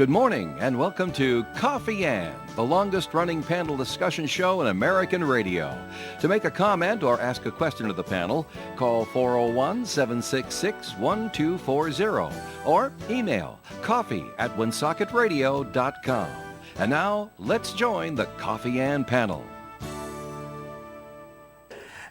Good morning and welcome to Coffee and, the longest running panel discussion show in American radio. To make a comment or ask a question to the panel, call 401-766-1240 or email coffee@woonsocket.radio.com. And now, let's join the Coffee and panel.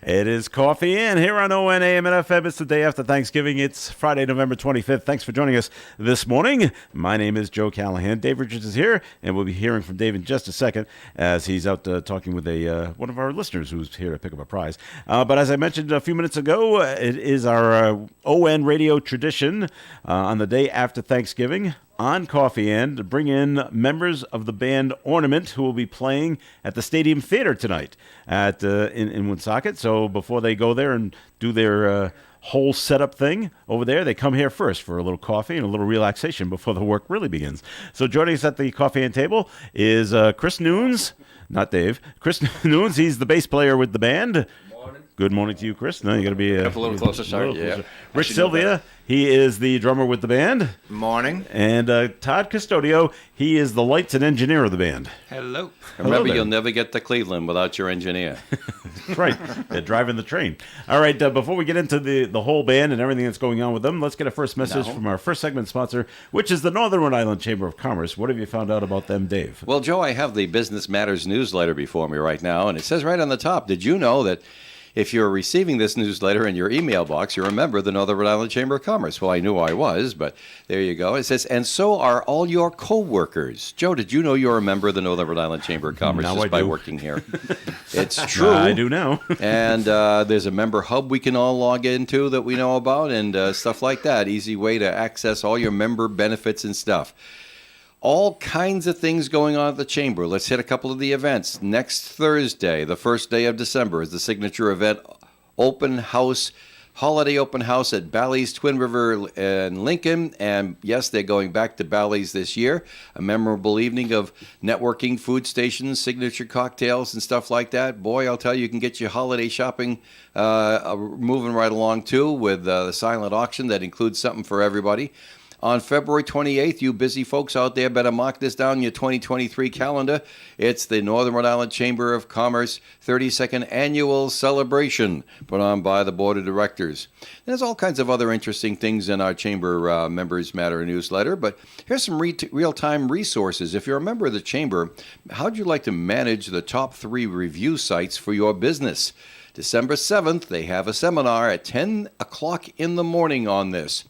It is Coffee In here on ON AM and FM. It's the day after Thanksgiving. It's Friday, November 25th. Thanks for joining us this morning. My name is Joe Callahan. Dave Richards is here, and we'll be hearing from Dave in just a second as he's out talking with one of our listeners who's here to pick up a prize. But as I mentioned a few minutes ago, it is our ON radio tradition on the day after Thanksgiving on Coffee In to bring in members of the band Ornament, who will be playing at the Stadium Theater tonight in Woonsocket. So before they go there and do their whole setup thing over there, they come here first for a little coffee and a little relaxation before the work really begins. So joining us at the Coffee In table is Chris Nunes, not Dave. Chris Nunes, he's the bass player with the band. Good morning to you, Chris. No, you got to be a little closer. Sorry, yeah. Rich Sylvia, he is the drummer with the band. Morning. And Todd Custodio, he is the lights and engineer of the band. Hello. Remember, you'll never get to Cleveland without your engineer. That's right. They're driving the train. All right, before we get into the whole band and everything that's going on with them, let's get a first message from our first segment sponsor, which is the Northern Rhode Island Chamber of Commerce. What have you found out about them, Dave? Well, Joe, I have the Business Matters newsletter before me right now, and it says right on the top, did you know that if you're receiving this newsletter in your email box, you're a member of the Northern Rhode Island Chamber of Commerce? Well, I knew I was, but there you go. It says, and so are all your co-workers. Joe, did you know you're a member of the Northern Rhode Island Chamber of Commerce just by working here? It's true. I do now. And there's a member hub we can all log into that we know about and stuff like that. Easy way to access all your member benefits and stuff. All kinds of things going on at the Chamber. Let's hit a couple of the events. Next Thursday, the first day of December, is the signature event open house, holiday open house at Bally's Twin River in Lincoln. And yes, they're going back to Bally's this year. A memorable evening of networking, food stations, signature cocktails, and stuff like that. Boy, I'll tell you, you can get your holiday shopping moving right along, too, with the silent auction that includes something for everybody. On February 28th, you busy folks out there better mark this down in your 2023 calendar. It's the Northern Rhode Island Chamber of Commerce 32nd Annual Celebration put on by the Board of Directors. There's all kinds of other interesting things in our Chamber Members Matter newsletter, but here's some real-time resources. If you're a member of the Chamber, how'd you like to manage the top 3 review sites for your business? December 7th, they have a seminar at 10 o'clock in the morning on this.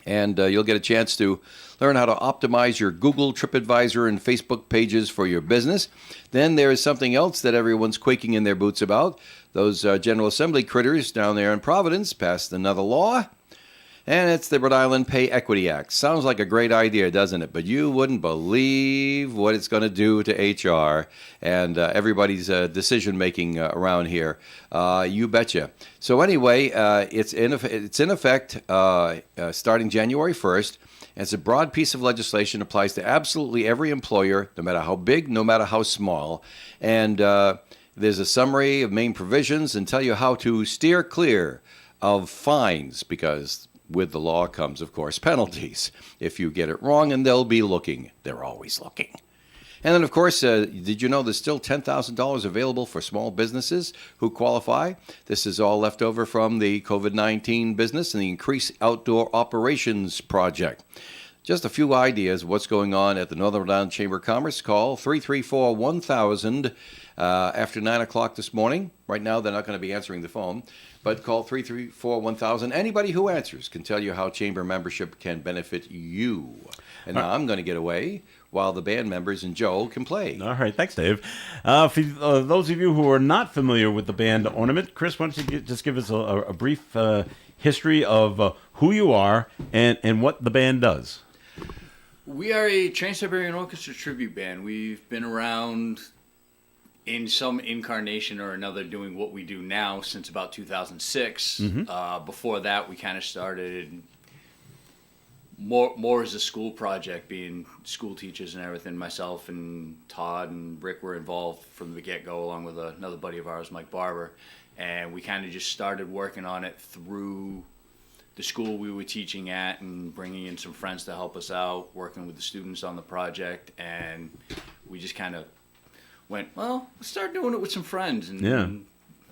And you'll get a chance to learn how to optimize your Google, TripAdvisor, and Facebook pages for your business. Then there is something else that everyone's quaking in their boots about. Those General Assembly critters down there in Providence passed another law, and it's the Rhode Island Pay Equity Act. Sounds like a great idea, doesn't it? But you wouldn't believe what it's going to do to HR and everybody's decision-making around here. You betcha. So anyway, it's in effect starting January 1st. It's a broad piece of legislation, applies to absolutely every employer, no matter how big, no matter how small. And there's a summary of main provisions and tell you how to steer clear of fines, because with the law comes, of course, penalties if you get it wrong, and they'll be looking. They're always looking. And then, of course, did you know there's still $10,000 available for small businesses who qualify? This is all left over from the COVID-19 business and the Increased Outdoor Operations Project. Just a few ideas of what's going on at the Northern Rhode Island Chamber of Commerce. Call 334-1000 after 9 o'clock this morning. Right now, they're not going to be answering the phone, but call 334-1000. Anybody who answers can tell you how Chamber membership can benefit you. And now I'm going to get away while the band members and Joe can play. All right, thanks, Dave. For those of you who are not familiar with the band Ornament, Chris, why don't you just give us a brief history of who you are and what the band does? We are a Trans-Siberian Orchestra tribute band. We've been around in some incarnation or another doing what we do now since about 2006. Mm-hmm. Before that, we kind of started more as a school project, being school teachers and everything. Myself and Todd and Rick were involved from the get-go, along with another buddy of ours, Mike Barber. And we kind of just started working on it through the school we were teaching at and bringing in some friends to help us out, working with the students on the project, and we just kind of went, well, let's start doing it with some friends, and Yeah.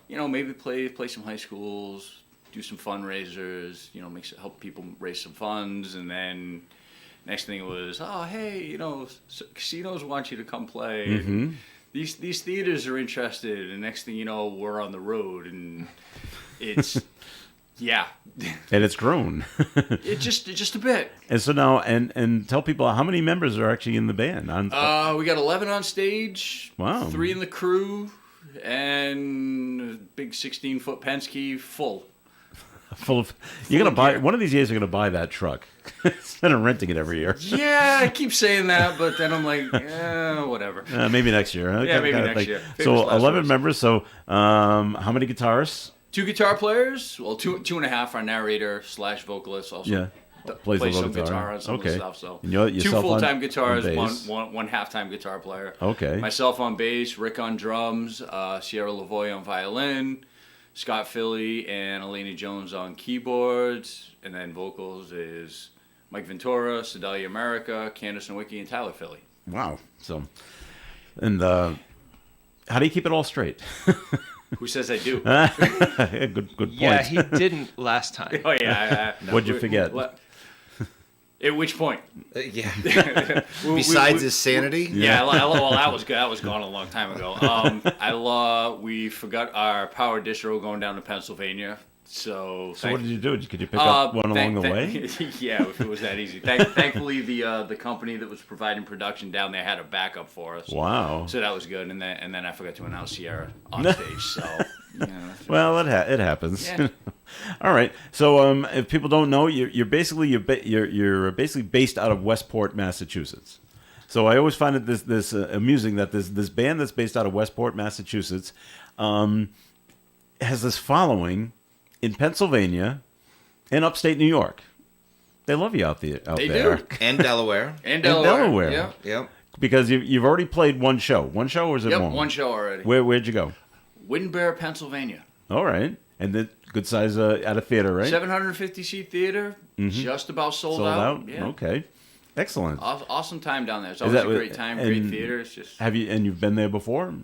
you know, maybe play some high schools, do some fundraisers, you know, help people raise some funds, and then next thing was, oh hey, you know, casinos want you to come play. And these theaters are interested, and next thing you know, we're on the road, and it's yeah, And it's grown. it's just a bit. And so now, and tell people how many members are actually in the band. We got 11 on stage. Wow. 3 in the crew, and a big 16-foot Penske full. Full of. You're gonna of buy gear. one of these years. You're gonna buy that truck instead of renting it every year. Yeah, I keep saying that, but then I'm like, whatever. Maybe next year. Yeah, maybe next year. Famous So last 11 words. members. So how many guitarists? 2 guitar players. Well, two and a half. Our narrator / vocalist also Yeah. plays a little some guitar on some of the Okay. stuff. So And you're- 2 yourself on- full-time on guitars, bass. one half-time guitar player. Okay. Myself on bass, Rick on drums, Sierra Lavoie on violin, Scott Philly and Elena Jones on keyboards, and then vocals is Mike Ventura, Sedalia America, Candace Nowicki, and Tyler Philly. Wow. So, and how do you keep it all straight? Who says I do? good point. Yeah, he didn't last time. Oh yeah. What'd you forget? At which point? Yeah. We- Besides we- his sanity. Yeah, well, that was good. That was gone a long time ago. We forgot our power distro going down to Pennsylvania. So So what did you do? Could you pick up one along the way? Yeah, if it was that easy. Thankfully, the company that was providing production down there had a backup for us. Wow. So that was good. And then I forgot to announce Sierra on stage. So you know, Well, it happens. Yeah. All right. So if people don't know, you're basically based out of Westport, Massachusetts. So I always find it this amusing that this band that's based out of Westport, Massachusetts, has this following in Pennsylvania and upstate New York. They love you out there. They do. And Delaware. And Delaware. Yeah. Yep. Because you've already played one show. One show, or is it Yep, more? one show already. Where'd you go? Wittenberg, Pennsylvania. All right. And the good size at a theater, right? 750 seat theater, just about sold Sold out? Yeah. Okay. Excellent. Awesome time down there. It's Is always that a great time, and great theater. It's just And you've been there before?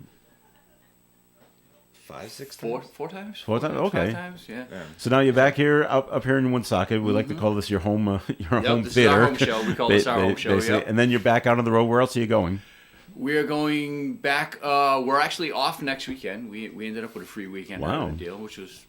5, 6 four times? times. Four times? Five Okay. times, yeah. So now you're back here up here in Woonsocket. We like to call this your home home Mm-hmm. This is theater. our home show. We call this our home show, basically. yep. And then you're back out on the road. Where else are you going? We are going back. We're actually off next weekend. We ended up with a free weekend out Wow. of the deal, which was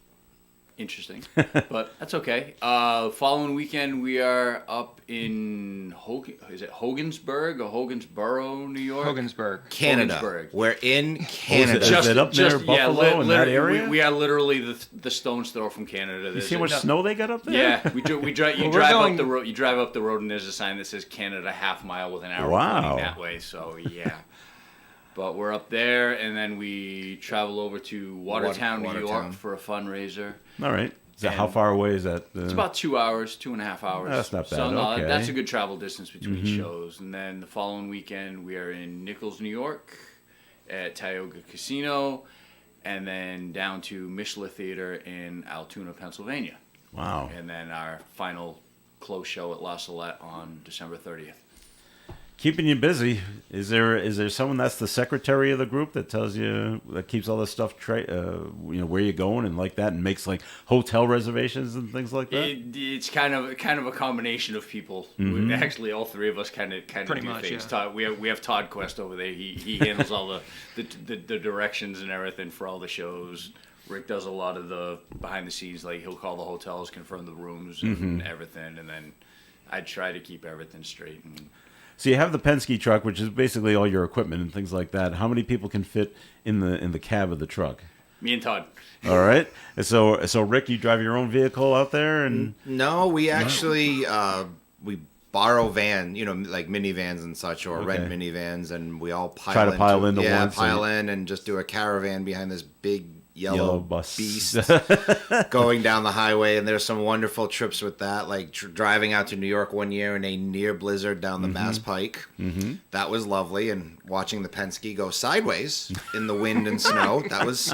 interesting, but that's okay. Following weekend, we are up in Hogansburg or Hogansboro, New York? Hogansburg. Canada. Hogansburg. We're in Canada. Is it up near Buffalo in that literally, area? We are literally the stone's throw from Canada. You There's see how much a- snow they got up there? Yeah, we drive. You Well, we're drive going- up the road. You drive up the road, and there's a sign that says Canada half mile with an arrow Wow. pointing that way. So yeah, but we're up there, and then we travel over to Watertown, New York, Watertown. for a fundraiser. All right. So how And- far away is that? It's about 2 hours, 2.5 hours. That's not bad, So no, okay. that's a good travel distance between shows. And then the following weekend, we are in Nichols, New York, at Tioga Casino, and then down to Mishla Theater in Altoona, Pennsylvania. Wow. And then our final close show at La Salette on December 30th. Keeping you busy. Is there someone that's the secretary of the group that tells you that keeps all this stuff where you're going and like that and makes like hotel reservations and things like that? It's kind of a combination of people. Actually, all three of us kind of Pretty do much, things. yeah. Todd, we have Todd Quest over there. He handles all the directions and everything for all the shows. Rick does a lot of the behind the scenes, like he'll call the hotels, confirm the rooms and everything, and then I try to keep everything straight. And So you have the Penske truck, which is basically all your equipment and things like that. How many people can fit in the cab of the truck? me and Todd. All right. And so Rick, you drive your own vehicle out there, and No, we actually we borrow van, like minivans and such, or rent minivans, and we all Try to pile into yeah, one, so pile you- in and just do a caravan behind this big yellow bus. beast going down the highway. And there's some wonderful trips with that, like driving out to New York one year in a near blizzard down the Mass Pike. Mm-hmm. That was lovely. And watching the Penske go sideways in the wind and snow. That was,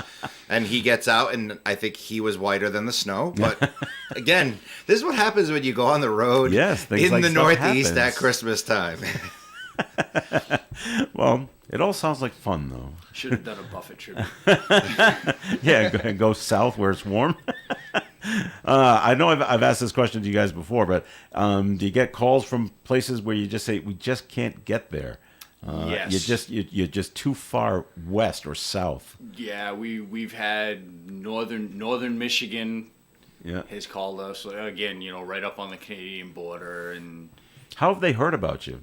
and he gets out, and I think he was whiter than the snow. But again, this is what happens when you go on the road things in like the stuff Northeast happens. at Christmas time. Well, it all sounds like fun, though. Should have done a Buffett tribute. Yeah, go south where it's warm. I know I've asked this question to you guys before, but do you get calls from places where you just say, we just can't get there? Yes. You're just too far west or south. Yeah, we've had northern Michigan Yeah. has called us again, right up on the Canadian border, and How have they heard about you?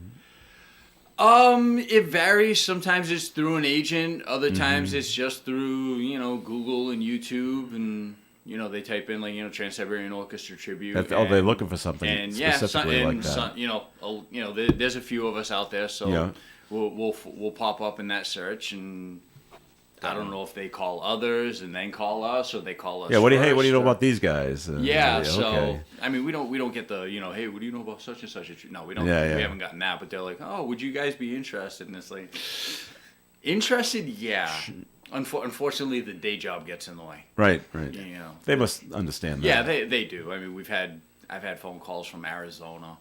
it varies. Sometimes it's through an agent, other times it's just through Google and YouTube, and they type in like Trans-Siberian Orchestra tribute. They're looking for something and specifically like that. There's a few of us out there, so Yeah. we'll pop up in that search, and I don't know if they call others and then call us, or they call us. Yeah, what do you first, know or- about these guys? Yeah, okay. so I mean, we don't get the hey, what do you know about such and such? No, we don't. Yeah. We haven't gotten that, but they're like, oh, would you guys be interested? And it's like, interested, yeah. Unfortunately, the day job gets in the way. Right. They must understand that. Yeah, they do. I mean, I've had phone calls from Arizona,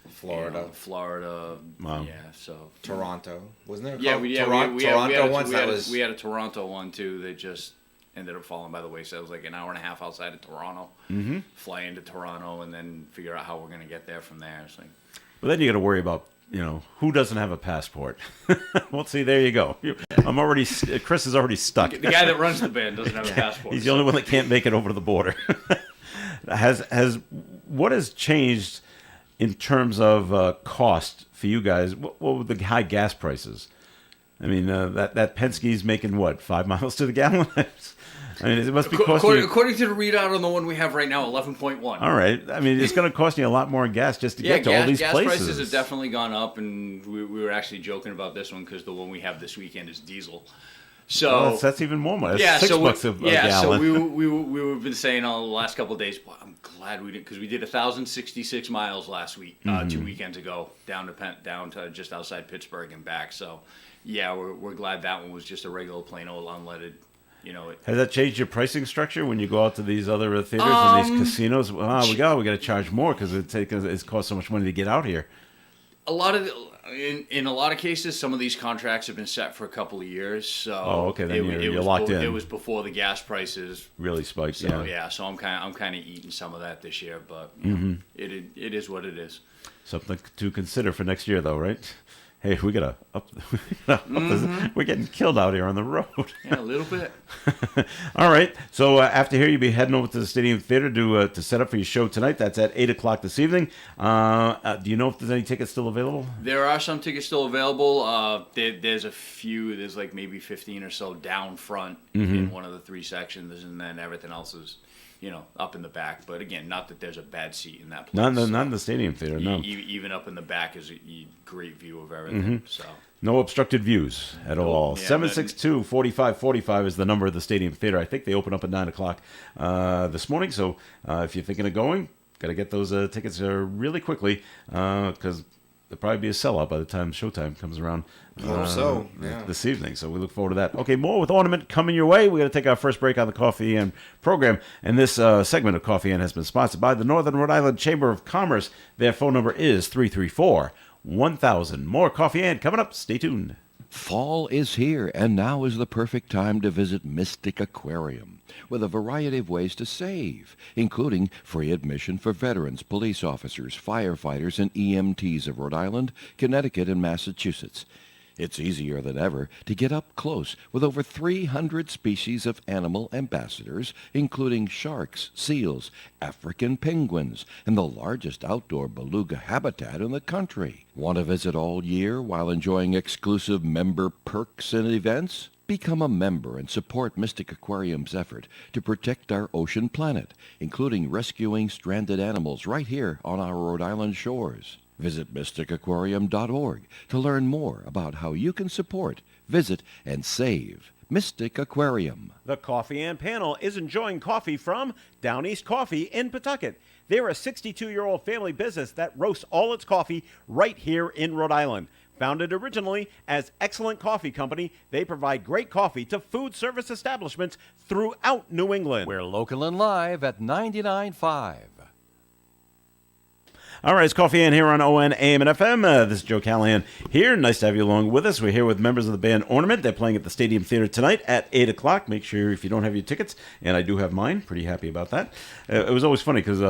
Florida. Florida. Wow. Yeah, so Toronto. Wasn't there? yeah, Toronto once. We had a Toronto one too that just ended up falling by the wayside. It was like an hour and a half outside of Toronto. Mm-hmm. Fly into Toronto and then figure out how we're gonna get there from there. It's like, But then you got to worry about, who doesn't have a passport? Well, see, there you go. Chris is already stuck. the guy that runs the band doesn't have a passport. He's the only one that can't make it over to the border. What has changed in terms of cost for you guys? What were the high gas prices? I mean, that Penske's making what, 5 miles to the gallon? I mean, it must be costing you. According to the readout on the one we have right now, 11.1. All right. I mean, it's going to cost you a lot more in gas just to get to all these gas places. prices have definitely gone up, and we were actually joking about this one because the one we have this weekend is diesel. So Well, that's even more money. That's $6 a gallon. So we've been saying all the last couple of days. Boy, I'm glad we did, because we did 1,066 miles last week, 2 weekends ago, down to just outside Pittsburgh and back. So yeah, we're glad that one was just a regular plain old unleaded. Has that changed your pricing structure when you go out to these other theaters and these casinos? Wow, we got to charge more because it's cost so much money to get out here. A lot of in a lot of cases, some of these contracts have been set for a couple of years. So okay, then you're was locked in. It was before the gas prices Really spiked. So yeah. so I'm kind of eating some of that this year, but it is what it is. Something to consider for next year, though, right? Hey, we gotta up. We're getting killed out here on the road. Yeah, a little bit. All right. So after here, you'll be heading over to the Stadium Theater to set up for your show tonight. That's at 8:00 this evening. Do you know if there's any tickets still available? There are some tickets still available. There's a few. There's like maybe 15 or so down front in one of the 3 sections, and then everything else is, up in the back. But again, not that there's a bad seat in that place. Not in the Stadium Theater. No. Even up in the back is a great view of everything. So. No obstructed views at all. Yeah, 762-4545 is the number of the Stadium Theater. I think they open up at 9 o'clock this morning. So if you're thinking of going, got to get those tickets really quickly because there'll probably be a sellout by the time showtime comes around this evening. So we look forward to that. Okay, more with Ornament coming your way. We got to take our first break on the Coffee and program. And this segment of Coffee and has been sponsored by the Northern Rhode Island Chamber of Commerce. Their phone number is 334-1000. More Coffee and coming up. Stay tuned. Fall is here, and now is the perfect time to visit Mystic Aquarium with a variety of ways to save, including free admission for veterans, police officers, firefighters, and EMTs of Rhode Island, Connecticut, and Massachusetts. It's easier than ever to get up close with over 300 species of animal ambassadors, including sharks, seals, African penguins, and the largest outdoor beluga habitat in the country. Want to visit all year while enjoying exclusive member perks and events? Become a member and support Mystic Aquarium's effort to protect our ocean planet, including rescuing stranded animals right here on our Rhode Island shores. Visit mysticaquarium.org to learn more about how you can support, visit, and save Mystic Aquarium. The Coffee and Panel is enjoying coffee from Down East Coffee in Pawtucket. They're a 62-year-old family business that roasts all its coffee right here in Rhode Island. Founded originally as Excellent Coffee Company, they provide great coffee to food service establishments throughout New England. We're local and live at 99.5. All right, it's Coffee and here on ON, AM, and FM. This is Joe Callahan here. Nice to have you along with us. We're here with members of the band Ornament. They're playing at the Stadium Theater tonight at 8 o'clock. Make sure if you don't have your tickets, and I do have mine, pretty happy about that. It was always funny because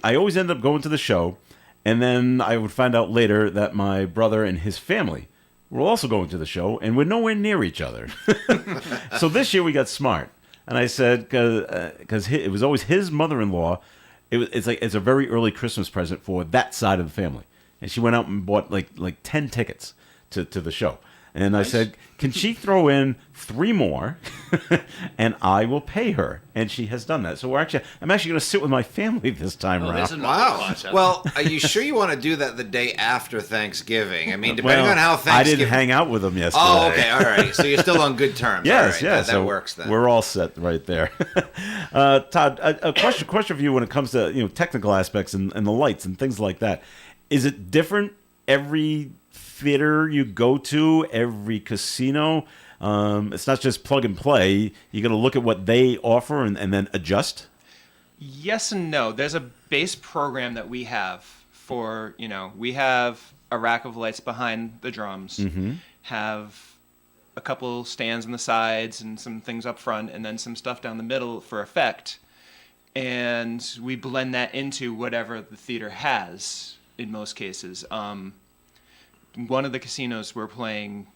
I always end up going to the show, and then I would find out later that my brother and his family were also going to the show, and we're nowhere near each other. So this year we got smart. And I said, because it was always his mother-in-law, it's a very early Christmas present for that side of the family, and she went out and bought like 10 tickets to the show. And I said, can she throw in 3 more, and I will pay her? And she has done that. So I'm actually going to sit with my family this time around. There's another Wow. concept. Well, are you sure you want to do that the day after Thanksgiving? I mean, depending on how I Thanksgiving... didn't hang out with them yesterday. Oh, okay, all right. So you're still on good terms. Yes, all right. yes. That works then. We're all set right there. Todd, a question for you when it comes to technical aspects and the lights and things like that. Is it different every theater you go to, every casino? It's not just plug and play. You got to look at what they offer and then adjust. Yes and no. There's a base program that we have for, we have a rack of lights behind the drums, have a couple stands on the sides and some things up front, and then some stuff down the middle for effect. And we blend that into whatever the theater has in most cases. One of the casinos we're playing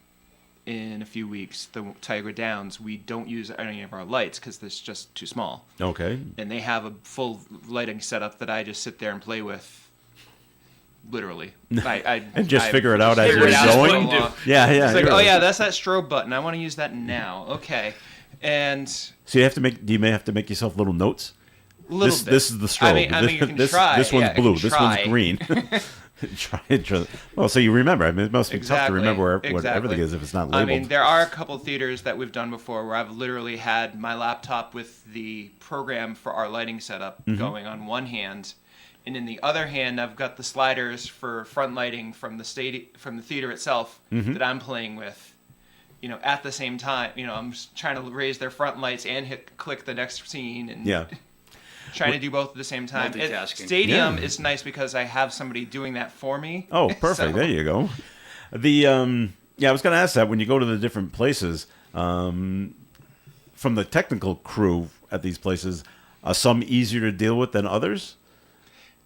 in a few weeks, the Tiger Downs, we don't use any of our lights because it's just too small. Okay. And they have a full lighting setup that I just sit there and play with, literally. And just figure it out as figure you're it out as we going? go along. Yeah. It's like, you're oh right. yeah, that's that strobe button. I want to use that now. Okay. And So you may have to make yourself little notes. little bit. This is the strobe. I mean, you can this try. one's Yeah, you blue. can This try. one's green. Try. Well, so you remember. I mean, it must be tough to Exactly, remember what exactly. everything is if it's not labeled. I mean, there are a couple theaters that we've done before where I've literally had my laptop with the program for our lighting setup going on one hand, and in the other hand, I've got the sliders for front lighting from the theater itself that I'm playing with. At the same time, I'm just trying to raise their front lights and click the next scene, and Yeah. trying to do both at the same time. Multitasking. Stadium Yeah. is nice because I have somebody doing that for me. Oh, perfect. So- There you go. I was going to ask that when you go to the different places, from the technical crew at these places, are some easier to deal with than others?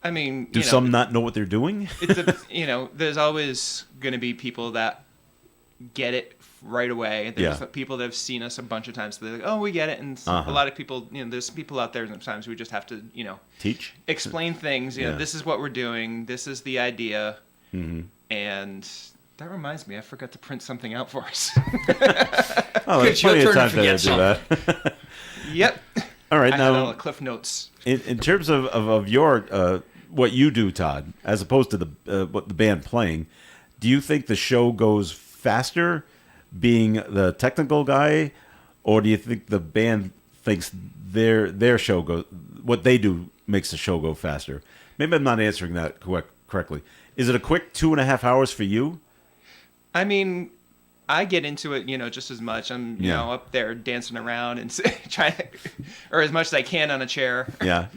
I mean, Do some not know what they're doing? There's always going to be people that get it right away. There's Yeah. people that have seen us a bunch of times. So they're like, oh, we get it. And Uh-huh. a lot of people, there's people out there sometimes who just have to, Teach? explain things. Yeah. This is what we're doing. This is the idea. Mm-hmm. And that reminds me, I forgot to print something out for us. Oh, there's It's your plenty of turn time to to do that. Yep. All right, I had all now the Cliff Notes. in terms of your what you do, Todd, as opposed to what the band playing, do you think the show goes faster being the technical guy, or do you think the band thinks their show goes what they do makes the show go faster? Maybe I'm not answering that correctly. Is it a quick 2.5 hours for you? I mean, I get into it, just as much. I'm, Yeah. up there dancing around and trying to, or as much as I can on a chair, Yeah.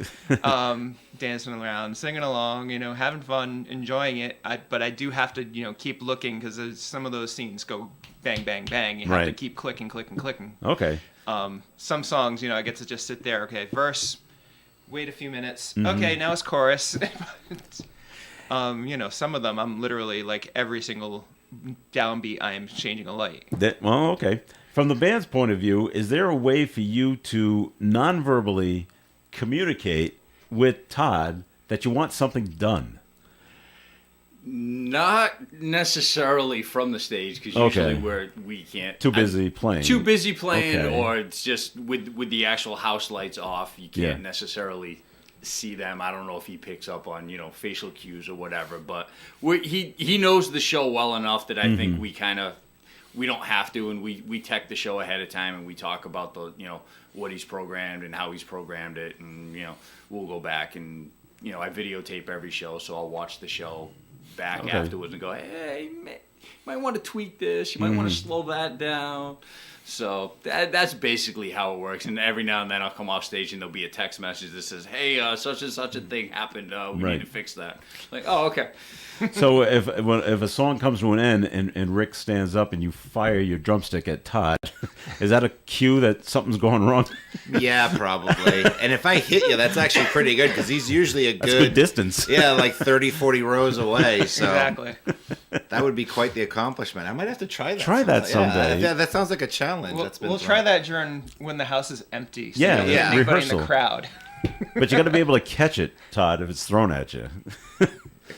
dancing around, singing along, having fun, enjoying it. But I do have to, keep looking because some of those scenes go bang, bang, bang. You have to Right. keep clicking, clicking, clicking. Okay. Some songs, I get to just sit there. Okay, verse. Wait a few minutes. Mm-hmm. Okay, now it's chorus. Some of them I'm literally like every single downbeat I am changing a light. Okay. From the band's point of view, is there a way for you to non-verbally communicate with Todd that you want something done? Not necessarily from the stage, because Okay. usually we can't. Too busy playing. Too busy playing, Okay. or it's just with the actual house lights off. You can't Yeah. necessarily see them. I don't know if he picks up on facial cues or whatever, but he knows the show well enough that I think we kind of we don't have to, and we tech the show ahead of time, and we talk about the what he's programmed and how he's programmed it, and we'll go back and I videotape every show, so I'll watch the show back afterwards and go, hey, man, you might want to tweak this, you might want to slow that down. So that's basically how it works. And every now and then I'll come off stage and there'll be a text message that says, hey, such and such a thing happened. We need to fix that. Like, oh, okay. So if a song comes to an end and Rick stands up and you fire your drumstick at Todd, is that a cue that something's going wrong? Yeah, probably. And if I hit you, that's actually pretty good because he's usually a Good distance. Yeah, like 30, 40 rows away. So Exactly. that would be quite the accomplishment. I might have to try that. Try that someday. Yeah, that sounds like a challenge. We'll try that during when the house is empty. So Yeah, you don't get yeah. anybody in rehearsal. the crowd. But you got to be able to catch it, Todd, if it's thrown at you.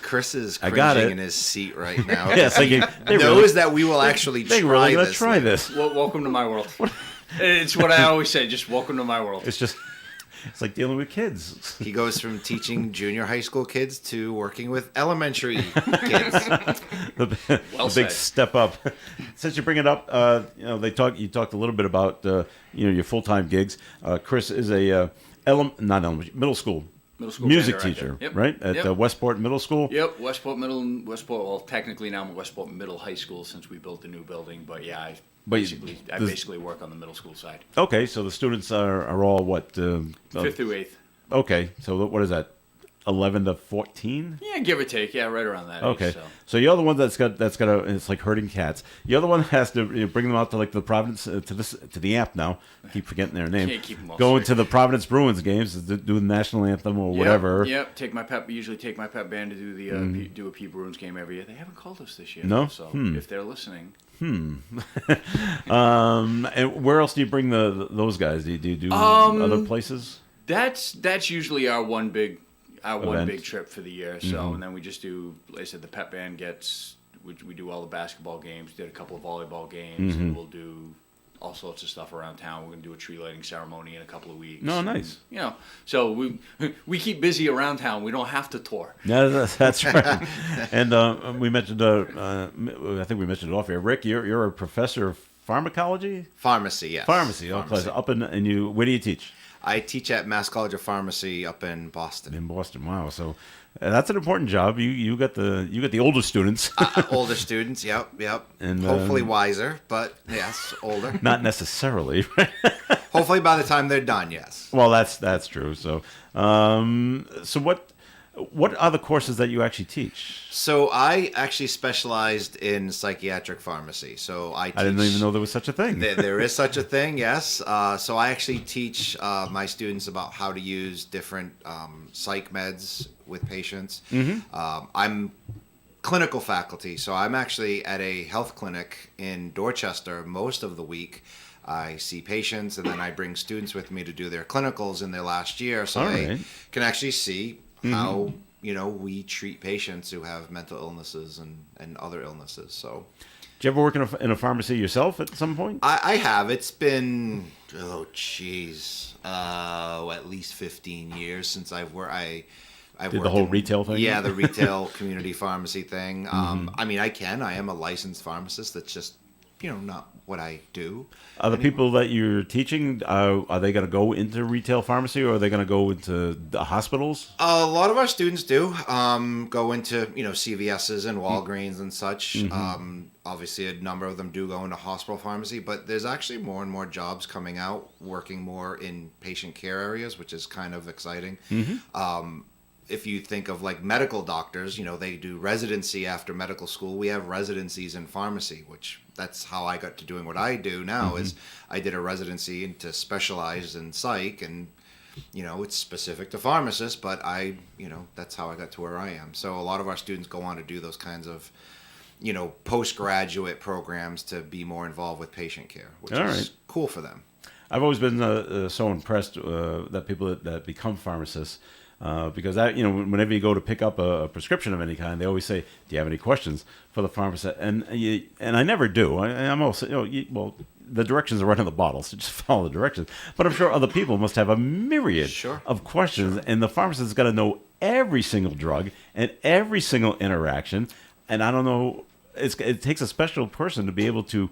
Chris is I got cringing it. in his seat right now. Yeah, so they Knows really, that we will actually they try really gonna this. try this. Welcome to my world. It's what I always say. Just welcome to my world. It's like dealing with kids. He goes from teaching junior high school kids to working with elementary kids. The big said. step up. Since you bring it up, you talked a little bit about your full-time gigs. Chris is a middle school music band director. teacher, Yep. right? At Yep. Westport Middle School. Yep, well, technically now I'm Westport Middle High School since we built the new building, but yeah, I basically work on the middle school side. Okay, so the students are all what? 5th through 8th. Okay, so what is that? 11 to 14? Yeah, give or take. Yeah, right around that Okay, age. so you're the one that's got it's like herding cats. You're the one that has to bring them out to like the Providence to the amp now. I keep forgetting their name. Can't keep 'em all Going straight. to the Providence Bruins games, do the national anthem or whatever. Yep. Usually take my pep band to do the do a P Bruins game every year. They haven't called us this year. No? So if they're listening, And where else do you bring those guys? Do you do other places? that's usually our one big Event. big trip for the year. So and then we just do. Like I said, the pep band gets. We do all the basketball games. Did a couple of volleyball games, and we'll do all sorts of stuff around town. We're gonna do a tree lighting ceremony in a couple of weeks. No, And, nice. So we keep busy around town. We don't have to tour. No, that's right. And we mentioned, I think we mentioned it off here. Rick, you're a professor of pharmacology. Pharmacy, yes. Pharmacy. Pharmacy. Up and you. Where do you teach? I teach at Mass College of Pharmacy up in Boston. In Boston. Wow. So that's an important job. You got the older students. Older students, yep. And, hopefully wiser, but yes, older. Not necessarily. Hopefully by the time they're done, yes. Well, that's true. So what are the courses that you actually teach? So I actually specialized in psychiatric pharmacy. So I didn't even know there was such a thing. There is such a thing, yes. So I actually teach my students about how to use different psych meds with patients. I'm clinical faculty, so I'm actually at a health clinic in Dorchester most of the week. I see patients, and then I bring students with me to do their clinicals in their last year, so All they right. can actually see how we treat patients who have mental illnesses and other illnesses. So. Did you ever work in a pharmacy yourself at some point? I have. It's been at least 15 years since I've worked. I've Did the worked whole in- retail thing? Yeah, the retail community pharmacy thing. I mean, I am a licensed pharmacist. That's just not what I do. Are the people that you're teaching, are they going to go into retail pharmacy or are they going to go into the hospitals? A lot of our students do go into CVS's and Walgreens and such. Obviously, a number of them do go into hospital pharmacy, but there's actually more and more jobs coming out working more in patient care areas, which is kind of exciting. If you think of like medical doctors, they do residency after medical school. We have residencies in pharmacy, which that's how I got to doing what I do now. Is I did a residency to specialize in psych, and it's specific to pharmacists, but that's how I got to where I am. So a lot of our students go on to do those kinds of postgraduate programs to be more involved with patient care, which All is right. cool for them. I've always been so impressed that people that become pharmacists, because whenever you go to pick up a prescription of any kind, they always say, "Do you have any questions for the pharmacist?" And I never do. I'm also the directions are right on the bottle, so just follow the directions. But I'm sure other people must have a myriad of questions, and the pharmacist's got to know every single drug and every single interaction. And I don't know it takes a special person to be able to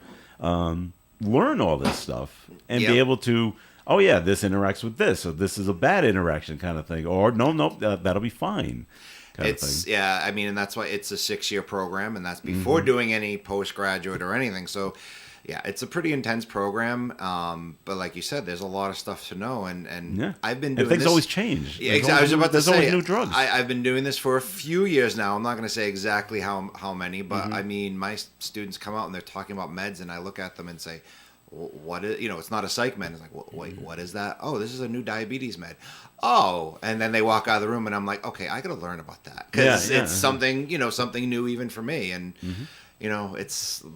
learn all this stuff and Yep. be able to, oh yeah, this interacts with this, or this is a bad interaction kind of thing, or no, that'll be fine. Kind of It's thing. yeah, I mean, and that's why it's a 6-year program, and that's before doing any postgraduate or anything. So, yeah, it's a pretty intense program. But like you said, there's a lot of stuff to know, and Yeah. I've been And doing things this. always change. Yeah, There's exactly. I was about to there's say always new drugs. I've been doing this for a few years now. I'm not going to say exactly how many, but Mm-hmm. I mean, my students come out and they're talking about meds, and I look at them and say, what is, it's not a psych med. It's like, wait, what is that? Oh, this is a new diabetes med. Oh, and then they walk out of the room, and I'm like, okay, I got to learn about that because Yeah, yeah. it's something, something new even for me. And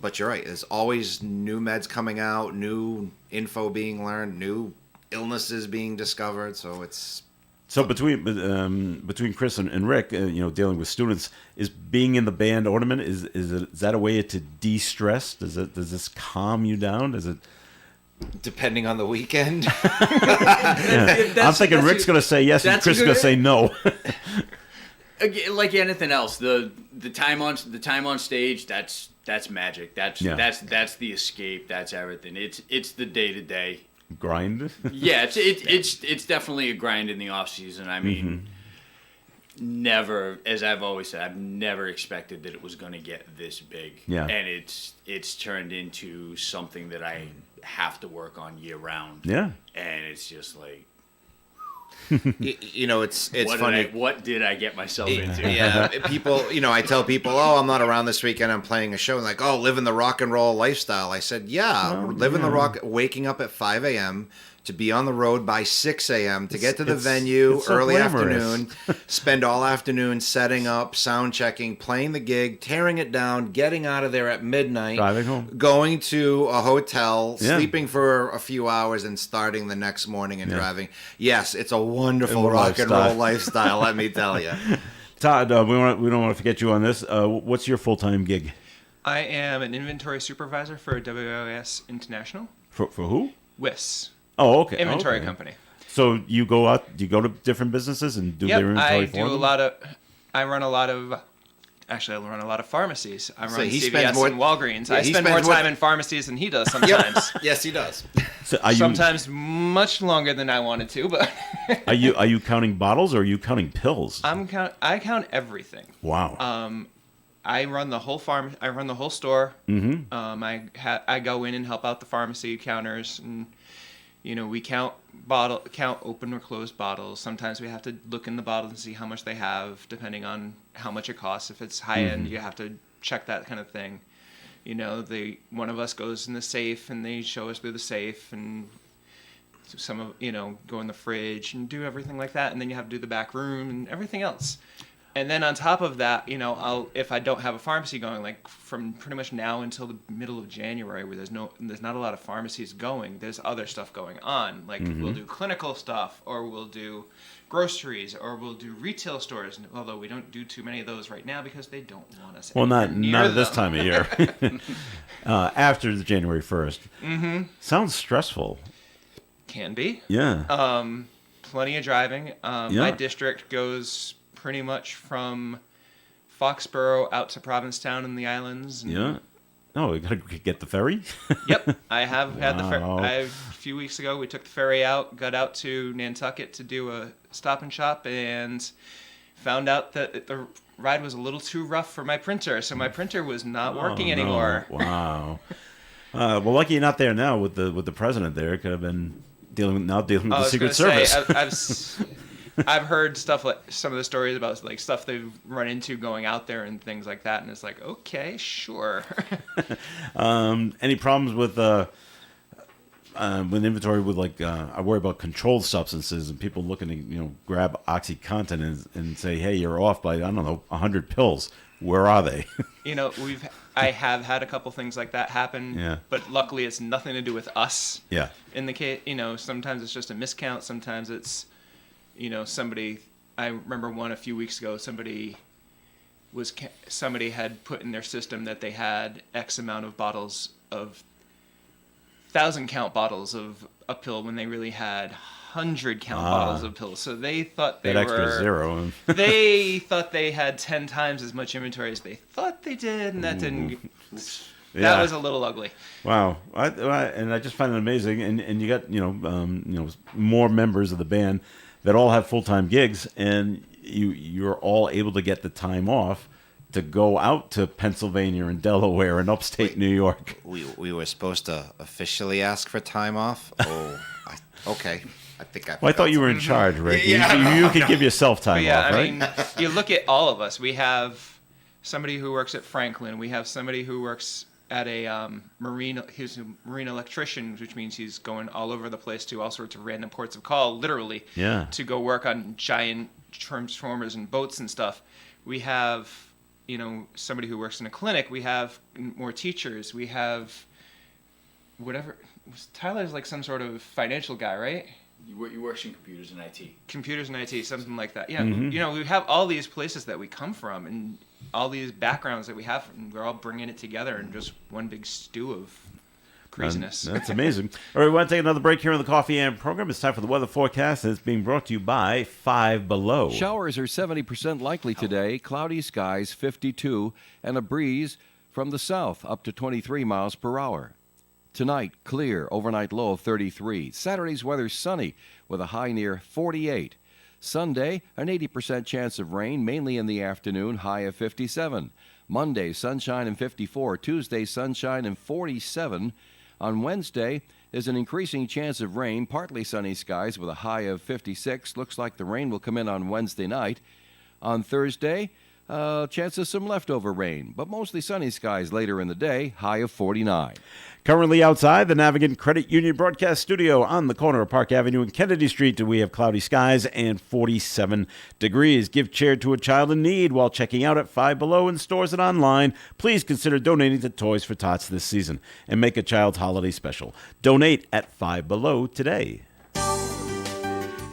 but you're right. There's always new meds coming out, new info being learned, new illnesses being discovered. So it's So between Chris and Rick, dealing with students, is being in the band ornament is that a way to de-stress? Does this calm you down? Does it? depending on the weekend. Yeah. I'm thinking Rick's going to say yes and that's Chris is a going to good- say no. Again, like anything else, the time on stage, that's magic. That's the escape. That's everything. It's the day to day. Grind. Yeah, it's definitely a grind in the off season. I mean, never, as I've always said, I've never expected that it was going to get this big. Yeah. And it's turned into something that I have to work on year round. Yeah. And it's just like, It's funny. what did I get myself into? Yeah, people, I tell people, oh, I'm not around this weekend, I'm playing a show. And like, oh, living the rock and roll lifestyle. I said, living the rock, waking up at 5 a.m., to be on the road by 6 a.m., to get to the venue it's so early glamorous. afternoon, spend all afternoon setting up, sound checking, playing the gig, tearing it down, getting out of there at midnight, Driving home. going to a hotel, Yeah. sleeping for a few hours, and starting the next morning and Yeah. driving. Yes, it's a wonderful What a rock and lifestyle. roll lifestyle, let me tell you. Todd, we don't want to forget you on this. What's your full-time gig? I am an inventory supervisor for WOS International, For who? WIS, Oh, okay. inventory okay. company. So you go out? Do you go to different businesses and do Yep, their inventory I for do a them? lot of. I run a lot of. Actually, I run a lot of pharmacies. I So run he CVS spends more- and Walgreens. Yeah, I he spend more spends more- time in pharmacies than he does sometimes. Yes, he does. So are you Sometimes much longer than I wanted to, but are you counting bottles or are you counting pills? I count everything. Wow. I run the whole I run the whole store. Mm-hmm. I go in and help out the pharmacy counters, and we count open or closed bottles. Sometimes we have to look in the bottles and see how much they have, depending on how much it costs. If it's high end, you have to check that kind of thing. One of us goes in the safe and they show us through the safe, and some of go in the fridge and do everything like that, and then you have to do the back room and everything else. And then on top of that, if I don't have a pharmacy going, like from pretty much now until the middle of January, where there's not a lot of pharmacies going, there's other stuff going on. Like we'll do clinical stuff, or we'll do groceries, or we'll do retail stores. Although we don't do too many of those right now because they don't want us. Well, not anywhere near at this them. time of year. After the January 1st. Mm-hmm. Sounds stressful. Can be. Yeah. Plenty of driving. Yeah. My district goes pretty much from Foxborough out to Provincetown and the islands. And yeah. Oh, we gotta get the ferry. Yep, I have had the ferry. Wow. A few weeks ago, we took the ferry out, got out to Nantucket to do a stop and shop, and found out that the ride was a little too rough for my printer, so my printer was not working Oh, no. anymore. Wow. Well, lucky you're not there now with the president there. Could have been dealing with the I was Secret gonna Service. say, I've heard stuff like some of the stories about like stuff they've run into going out there and things like that, and it's like, okay, sure. Any problems with inventory with I worry about controlled substances and people looking to grab OxyContin and say, hey, you're off by 100 pills. Where are they? I have had a couple things like that happen. Yeah. But luckily, it's nothing to do with us. Yeah. In the case, sometimes it's just a miscount. Sometimes it's, somebody. I remember one a few weeks ago. Somebody had put in their system that they had X amount of bottles of 1,000 count bottles of a pill when they really had 100-count bottles of pills. So they thought they That extra were zero. they thought they had 10 times as much inventory as they thought they did, and that didn't. That Yeah. was a little ugly. Wow, and I just find it amazing. And you got more members of the band that all have full-time gigs, and you're all able to get the time off to go out to Pennsylvania and Delaware and upstate New York. We were supposed to officially ask for time off. Oh, okay. I think I. Well, I thought you were in charge, Rick. You could give yourself time But yeah, off, I right? mean, you look at all of us. We have somebody who works at Franklin. We have somebody who works at a marine. He's a marine electrician, which means he's going all over the place to all sorts of random ports of call, literally, Yeah. to go work on giant transformers and boats and stuff. We have, somebody who works in a clinic. We have more teachers. We have whatever. Tyler's like some sort of financial guy, right? You work in computers and IT. Computers and IT, something like that. Yeah, we have all these places that we come from and all these backgrounds that we have, and we're all bringing it together in just one big stew of craziness. That's amazing. All right, we want to take another break here on the Coffee and program. It's time for the weather forecast, and it's being brought to you by Five Below. Showers are 70% likely today, cloudy skies 52, and a breeze from the south up to 23 miles per hour. Tonight, clear, overnight low of 33. Saturday's weather sunny with a high near 48. Sunday, an 80% chance of rain, mainly in the afternoon, high of 57. Monday, sunshine and 54. Tuesday, sunshine and 47. On Wednesday, there's an increasing chance of rain, partly sunny skies with a high of 56. Looks like the rain will come in on Wednesday night. On Thursday, chance of some leftover rain, but mostly sunny skies later in the day, high of 49. Currently outside the Navigant Credit Union broadcast studio on the corner of Park Avenue and Kennedy Street, we have cloudy skies and 47 degrees. Give chair to a child in need while checking out at Five Below in stores and online. Please consider donating to Toys for Tots this season and make a child's holiday special. Donate at Five Below today.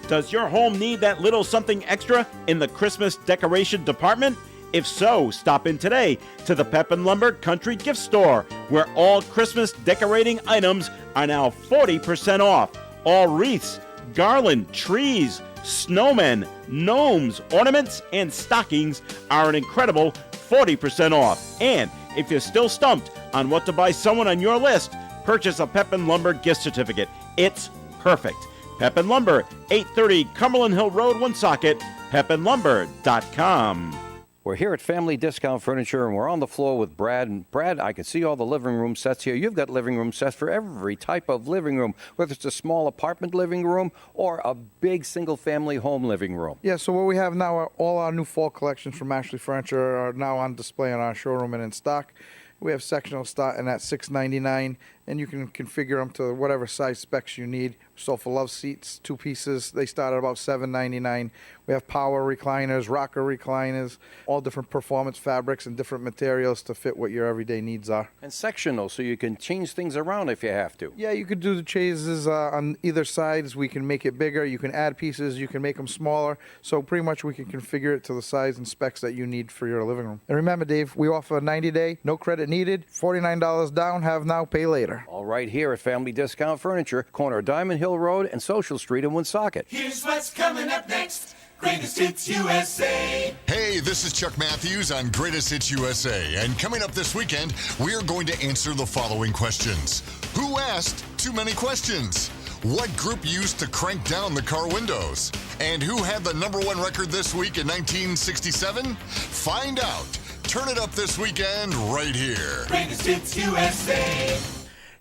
Does your home need that little something extra in the Christmas decoration department? If so, stop in today to the Pepin Lumber Country Gift Store, where all Christmas decorating items are now 40% off. All wreaths, garland, trees, snowmen, gnomes, ornaments, and stockings are an incredible 40% off. And if you're still stumped on what to buy someone on your list, purchase a Pepin Lumber gift certificate. It's perfect. Pepin Lumber, 830 Cumberland Hill Road, Woonsocket, pepinlumber.com. We're here at Family Discount Furniture, and we're on the floor with Brad. And Brad, I can see all the living room sets here. You've got living room sets for every type of living room, whether it's a small apartment living room or a big single-family home living room. Yeah, so what we have now are all our new fall collections from Ashley Furniture are now on display in our showroom and in stock. We have sectional starting at $6.99, and you can configure them to whatever size specs you need. Sofa love seats, 2 pieces, they start at about $7.99. We have power recliners, rocker recliners, all different performance fabrics and different materials to fit what your everyday needs are. And sectional, so you can change things around if you have to. Yeah, you could do the chaises on either sides. We can make it bigger. You can add pieces. You can make them smaller. So pretty much we can configure it to the size and specs that you need for your living room. And remember, Dave, we offer a 90-day, no credit needed, $49 down, have now, pay later. All right here at Family Discount Furniture, corner of Diamond Hill Road and Social Street in Woonsocket. Here's what's coming up next. Greatest Hits USA. Hey, this is Chuck Matthews on Greatest Hits USA. And coming up this weekend, we are going to answer the following questions. Who asked too many questions? What group used to crank down the car windows? And who had the #1 record this week in 1967? Find out. Turn it up this weekend right here. Greatest Hits USA.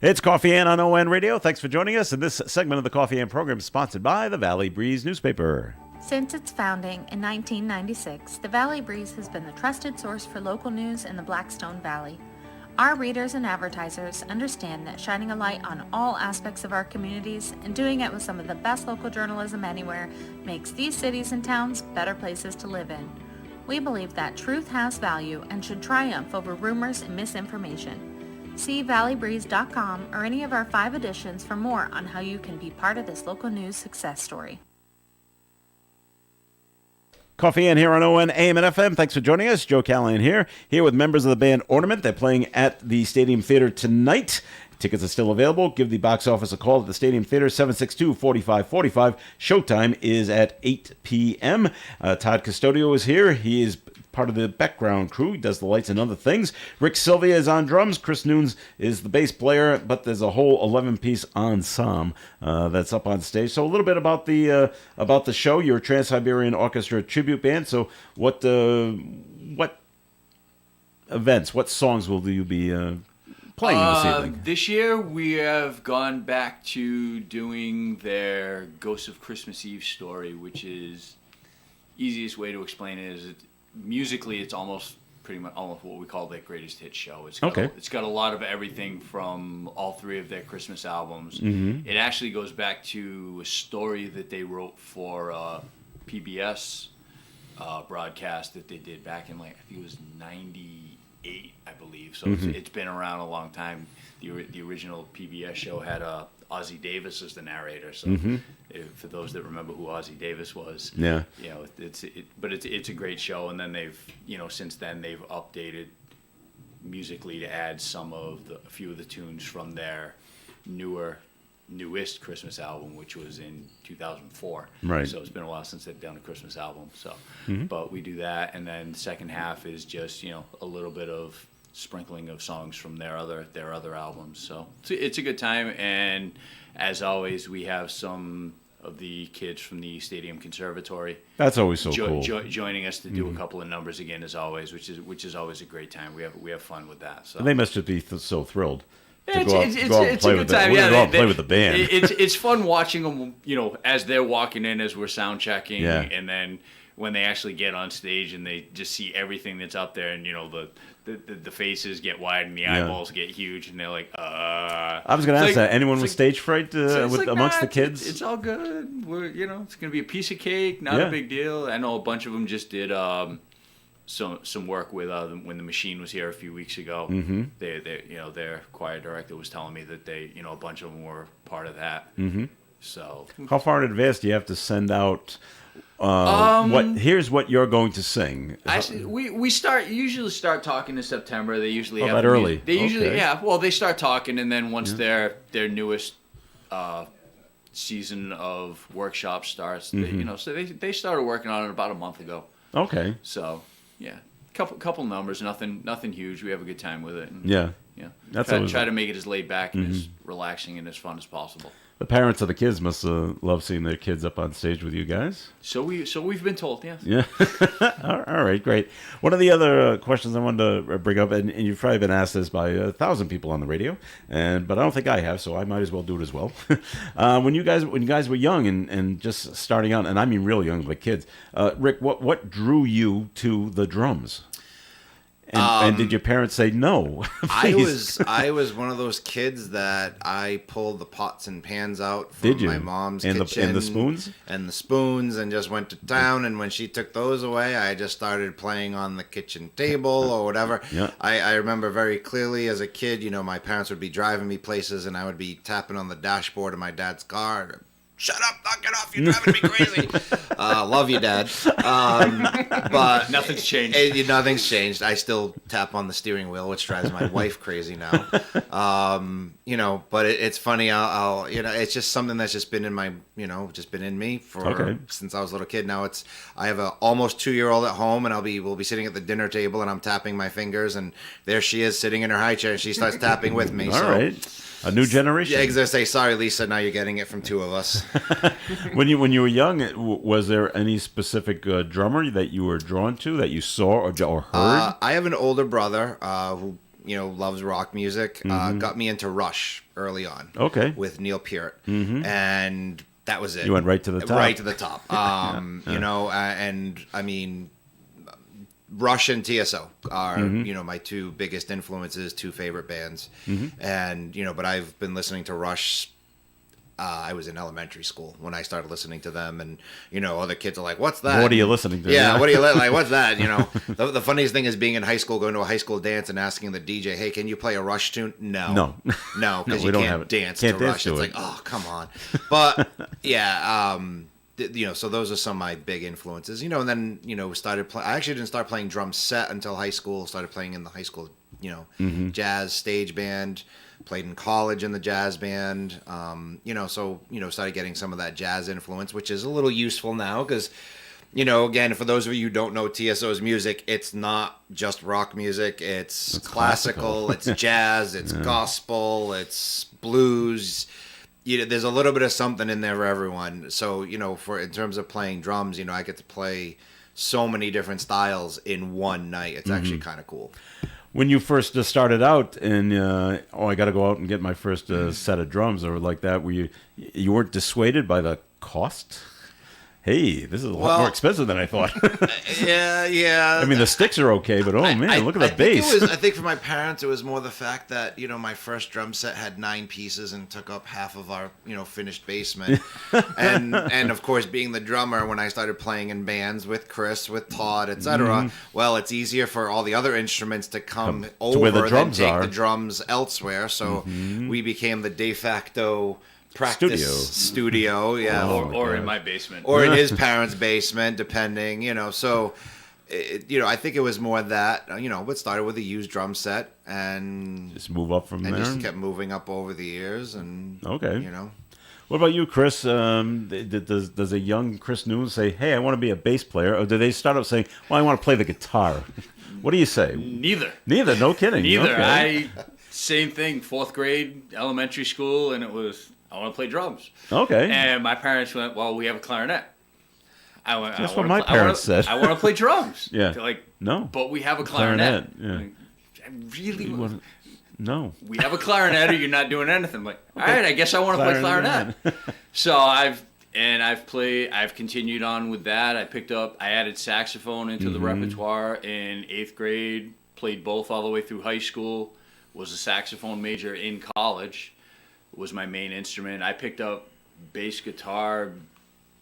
It's Coffee Ann on ON Radio. Thanks for joining us. And this segment of the Coffee Ann program is sponsored by the Valley Breeze newspaper. Since its founding in 1996, the Valley Breeze has been the trusted source for local news in the Blackstone Valley. Our readers and advertisers understand that shining a light on all aspects of our communities and doing it with some of the best local journalism anywhere makes these cities and towns better places to live in. We believe that truth has value and should triumph over rumors and misinformation. See valleybreeze.com or any of our 5 editions for more on how you can be part of this local news success story. Coffee Ann here on ON AM and FM. Thanks for joining us. Joe Callahan here with members of the band Ornament. They're playing at the Stadium Theater tonight. Tickets are still available. Give the box office a call at the Stadium Theater, 762-4545. Showtime is at 8 p.m. Todd Custodio is here. He is part of the background crew. He does the lights and other things. Rick Sylvia is on drums. Chris Nunes is the bass player, but there's a whole 11-piece ensemble that's up on stage. So a little bit about the show. You're a Trans-Siberian Orchestra tribute band. So what events, what songs will you be playing this evening? This year we have gone back to doing their Ghosts of Christmas Eve story, which is easiest way to explain it is musically it's almost what we call their greatest hit show. It's got a lot of everything from all three of their Christmas albums. It actually goes back to a story that they wrote for PBS broadcast that they did back in I think it was 98, I believe. So it's been around a long time. The original PBS show had Ozzie Davis as the narrator. So for those that remember who Ozzie Davis was, but it's a great show. And then they've since then they've updated musically to add a few of the tunes from their newest Christmas album, which was in 2004. Right. So it's been a while since they've done a Christmas album. So, but we do that, and then the second half is just a little bit of sprinkling of songs from their other albums. So it's a good time, and as always, we have some of the kids from the Stadium Conservatory. That's always so cool. Joining us to do a couple of numbers again, as always, which is always a great time. We have fun with that. So and they must just be so thrilled. It's a good time. Yeah, play with the band. It's fun watching them, as they're walking in, as we're sound checking, and then when they actually get on stage and they just see everything that's up there, and the faces get wide and the eyeballs get huge, and they're like, I was going to ask that. Anyone with stage fright amongst the kids? It's all good. It's going to be a piece of cake, not a big deal. I know a bunch of them just did some work with when the Machine was here a few weeks ago. They their choir director was telling me that they a bunch of them were part of that. So how far in advance do you have to send out? Here's what you're going to sing. Actually, we usually start talking in September. They usually have that early. They usually they start talking, and then once their newest season of workshops starts, they started working on it about a month ago. Okay. So yeah, couple numbers, nothing huge. We have a good time with it. And, that's try to make it as laid back and as relaxing and as fun as possible. The parents of the kids must love seeing their kids up on stage with you guys. So we've been told, yes. Yeah. All right, great. One of the other questions I wanted to bring up, and you've probably been asked this by 1,000 people on the radio, but I don't think I have, so I might as well do it as well. When you guys were young and just starting out, and I mean real young, like kids, Rick, what drew you to the drums? And did your parents say no? I was one of those kids that I pulled the pots and pans out from my mom's kitchen. And the spoons? And the spoons, and just went to town. And when she took those away, I just started playing on the kitchen table or whatever. Yeah. I remember very clearly as a kid, my parents would be driving me places, and I would be tapping on the dashboard of my dad's car. Shut up, knock it off, you're driving me crazy. Love you, Dad. But nothing's changed. Nothing's changed. I still tap on the steering wheel, which drives my wife crazy now. But it's funny. I'll it's just something that's just been in my, just been in me since I was a little kid. Now I have a almost 2-year-old at home, and we'll be sitting at the dinner table, and I'm tapping my fingers, and there she is sitting in her high chair, and she starts tapping with me. All right. A new generation. Yeah, I was gonna say, sorry, Lisa. Now you're getting it from two of us. When you were young, was there any specific drummer that you were drawn to, that you saw or heard? I have an older brother who loves rock music. Got me into Rush early on. Okay. With Neil Peart, and that was it. You went right to the top. Right to the top. And I mean, Rush and TSO are, my two biggest influences, two favorite bands. And, but I've been listening to Rush. I was in elementary school when I started listening to them, and, other kids are like, what's that? What are you listening to? Yeah, what are you like? What's that? The funniest thing is being in high school, going to a high school dance and asking the DJ, hey, can you play a Rush tune? No, because you can't dance to Rush. It's like, oh, come on. But, yeah, so those are some of my big influences, and then, started playing. I actually didn't start playing drum set until high school. Started playing in the high school, jazz stage band. played in college in the jazz band. So started getting some of that jazz influence, which is a little useful now because, again, for those of you who don't know TSO's music, it's not just rock music. It's classical, it's jazz, it's gospel, it's blues. There's a little bit of something in there for everyone. So, in terms of playing drums, I get to play so many different styles in one night. It's actually kind of cool. When you first started out and, I got to go out and get my first set of drums or like that, were you weren't dissuaded by the cost? Hey, this is a lot more expensive than I thought. Yeah. I mean, the sticks are okay, but look at the bass. I think for my parents, it was more the fact that, my first drum set had 9 pieces and took up half of our, finished basement. and of course, being the drummer, when I started playing in bands with Chris, with Todd, etc., well, it's easier for all the other instruments to come over where the than drums take are. the drums elsewhere. So we became the de facto practice studio, or in my basement, or in his parents' basement, depending, So, I think it was more that it started with a used drum set and Just move up from there. just kept moving up over the years, and Okay. What about you, Chris? Does a young Chris Noon say, "Hey, I want to be a bass player," or do they start out saying, "Well, I want to play the guitar"? What do you say? Neither. No kidding. Neither. Okay. Same thing. 4th grade, elementary school, and it was, I want to play drums. Okay. And my parents went, well, we have a clarinet. I went, That's what my parents said. I want to play drums. Yeah. They're like, No. but we have a clarinet. Yeah. Like, I really want. No. We have a clarinet, or you're not doing anything. I'm like, all right, I guess I want to play clarinet. So I've continued on with that. I added saxophone into the repertoire in 8th grade. Played both all the way through high school. Was a saxophone major in college. Was my main instrument. I picked up bass guitar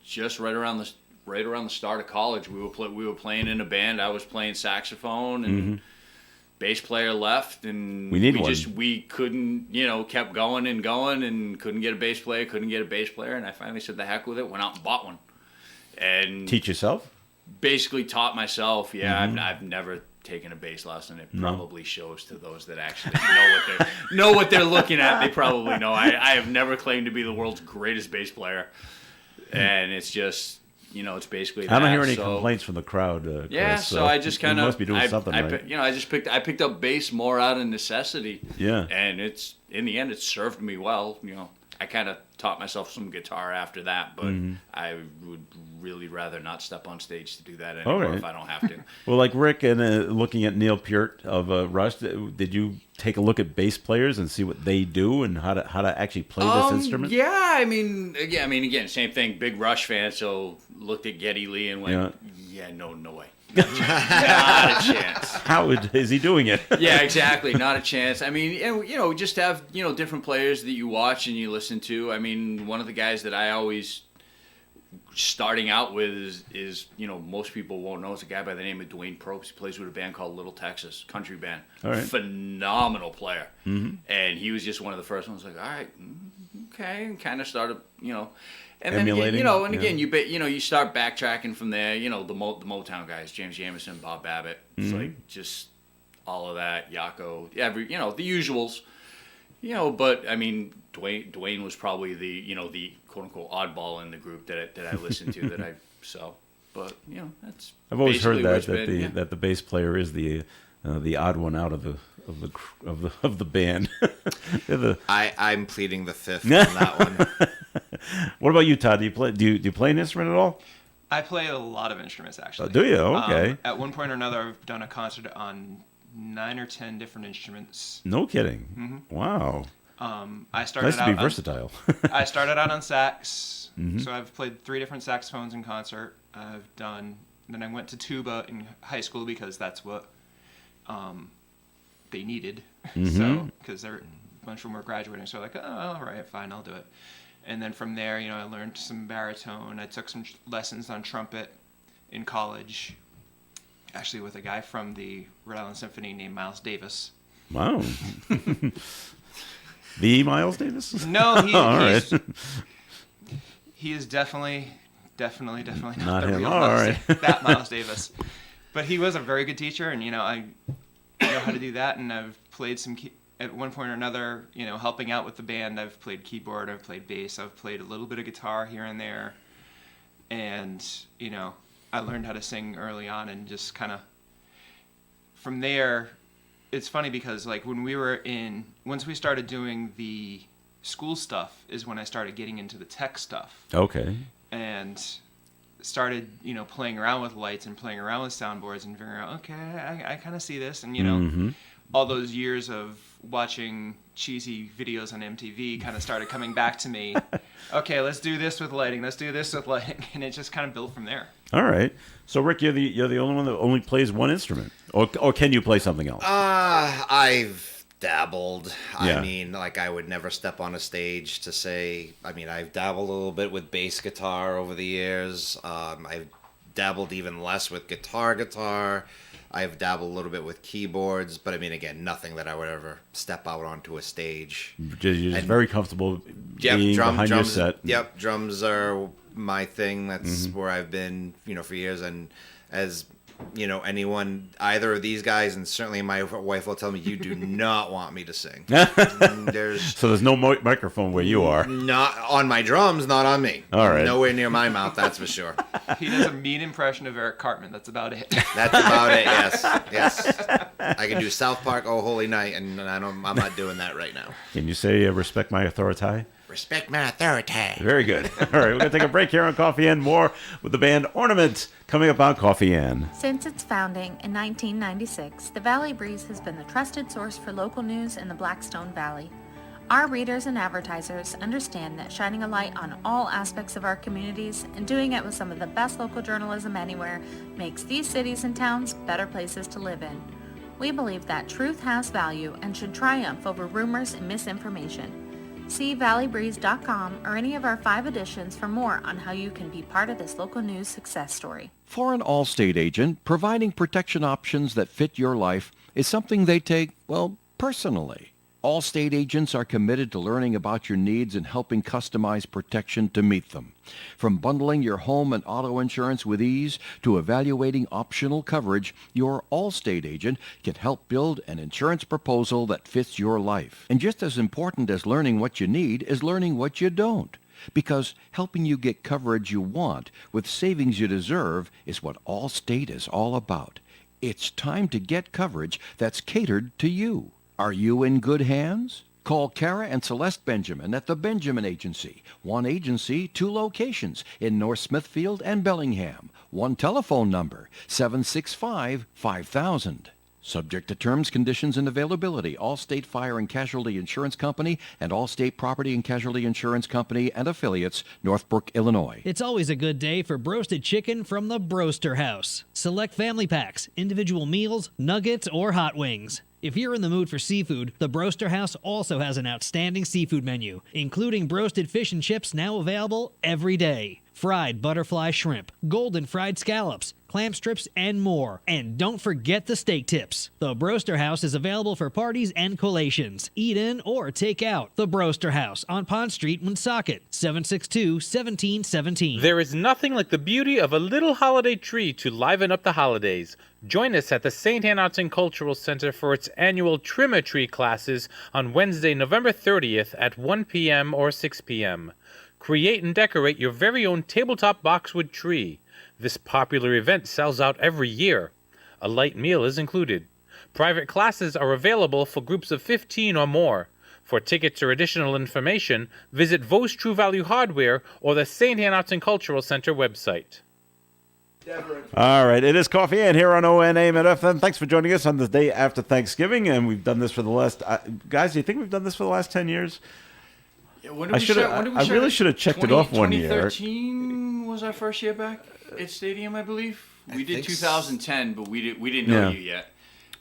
just right around the start of college. We were playing in a band. I was playing saxophone, and bass player left, and we couldn't, kept going and couldn't get a bass player, and I finally said the heck with it. Went out and bought one, and Teach yourself? basically taught myself. Yeah, I've never taken a bass lesson. It probably shows to those that actually know what they're looking at. They probably know. I have never claimed to be the world's greatest bass player, and it's just, it's basically that. I don't hear any complaints from the crowd, Chris, yeah, so I just kind you of must be doing something right. I picked up bass more out of necessity. Yeah. And it's, in the end, it served me well. I kind of taught myself some guitar after that, but I would really rather not step on stage to do that anymore if I don't have to. Well, like Rick and looking at Neil Peart of Rush, did you take a look at bass players and see what they do and how to actually play this instrument? Yeah, I mean, again, same thing. Big Rush fan, so looked at Geddy Lee and went, no way. Not a chance. How is he doing it? Yeah, exactly. Not a chance. I mean, just have, different players that you watch and you listen to. I mean, one of the guys that I always starting out with is most people won't know. It's a guy by the name of Dwayne Probst. He plays with a band called Little Texas, country band. All right. Phenomenal player. And he was just one of the first ones. Like, all right, okay, and kind of started, and emulating, then, and again, you start backtracking from there. The Motown guys, James Jamerson, Bob Babbitt. It's like just all of that, Yako, the usuals. But I mean, Dwayne was probably the quote unquote oddball in the group that I listened to But that's. I've always heard that been, that the bass player is the odd one out of the band. I'm pleading the fifth on that one. What about you, Todd? Do you play an instrument at all? I play a lot of instruments, actually. Do you? Okay. At one point or another, I've done a concert on 9 or 10 different instruments. No kidding. Wow. I started nice to be versatile. I started out on sax, so I've played 3 different saxophones in concert. Then I went to tuba in high school because that's what they needed. So, because a bunch of them were graduating, so like, oh, all right, fine, I'll do it. And then from there, I learned some baritone. I took some lessons on trumpet in college, actually with a guy from the Rhode Island Symphony named Miles Davis. Wow. The Miles Davis? No, he is definitely not the him. real All right. that Miles Davis. But he was a very good teacher, and I know how to do that, and I've played some at one point or another, helping out with the band. I've played keyboard, I've played bass, I've played a little bit of guitar here and there. And, I learned how to sing early on, and just kind of from there, it's funny because like once we started doing the school stuff is when I started getting into the tech stuff. Okay. And started, playing around with lights and playing around with soundboards and figuring out, okay, I kind of see this. And, all those years of watching cheesy videos on MTV kind of started coming back to me. Okay, let's do this with lighting. Let's do this with lighting. And it just kind of built from there. All right. So, Rick, you're the only one that only plays one instrument. Or can you play something else? I've dabbled. Yeah. I mean, like, I would never step on a stage to say, I've dabbled a little bit with bass guitar over the years. I've dabbled even less with guitar. I've dabbled a little bit with keyboards, but again, nothing that I would ever step out onto a stage. You're just very comfortable being behind your set. Yep, drums are my thing. That's where I've been, for years. And as anyone, either of these guys, and certainly my wife will tell me, you do not want me to sing. So there's no microphone where you are. Not on my drums, not on me. All right. Nowhere near my mouth, that's for sure. He does a mean impression of Eric Cartman. That's about it. That's about it. Yes. I can do South Park, Oh Holy Night, and I'm not doing that right now. Can you say respect my authority? Respect my authority. Very good. All right, we're going to take a break here on Coffee and more with the band Ornament coming up on Coffee and. Since its founding in 1996, the Valley Breeze has been the trusted source for local news in the Blackstone Valley. Our readers and advertisers understand that shining a light on all aspects of our communities and doing it with some of the best local journalism anywhere makes these cities and towns better places to live in. We believe that truth has value and should triumph over rumors and misinformation. See valleybreeze.com or any of our 5 editions for more on how you can be part of this local news success story. For an Allstate agent, providing protection options that fit your life is something they take, personally. Allstate agents are committed to learning about your needs and helping customize protection to meet them. From bundling your home and auto insurance with ease to evaluating optional coverage, your Allstate agent can help build an insurance proposal that fits your life. And just as important as learning what you need is learning what you don't. Because helping you get coverage you want with savings you deserve is what Allstate is all about. It's time to get coverage that's catered to you. Are you in good hands? Call Kara and Celeste Benjamin at the Benjamin Agency. One agency, 2 locations in North Smithfield and Bellingham. One telephone number, 765-5000. Subject to terms, conditions, and availability. Allstate Fire and Casualty Insurance Company and Allstate Property and Casualty Insurance Company and affiliates, Northbrook, Illinois. It's always a good day for broasted chicken from the Broaster House. Select family packs, individual meals, nuggets, or hot wings. If you're in the mood for seafood, the Broaster House also has an outstanding seafood menu, including broasted fish and chips now available every day. Fried butterfly shrimp, golden fried scallops, clam strips, and more. And don't forget the steak tips. The Broaster House is available for parties and collations. Eat in or take out. The Broaster House on Pond Street, Woonsocket, 762-1717. There is nothing like the beauty of a little holiday tree to liven up the holidays. Join us at the St. Anne Cultural Center for its annual Trim-a-Tree classes on Wednesday, November 30th at 1 p.m. or 6 p.m. Create and decorate your very own tabletop boxwood tree. This popular event sells out every year. A light meal is included. Private classes are available for groups of 15 or more. For tickets or additional information, visit Vos True Value Hardware or the St. Anne Cultural Center website. All right, it is Coffee and here on ONAM and FM. Thanks for joining us on the day after Thanksgiving, and we've done this for the last... guys, do you think we've done this for the last 10 years? Yeah, when did we start? I really should have checked it off one year. 2013 was our first year back at Stadium, I believe. We did 2010, but we didn't know you yet.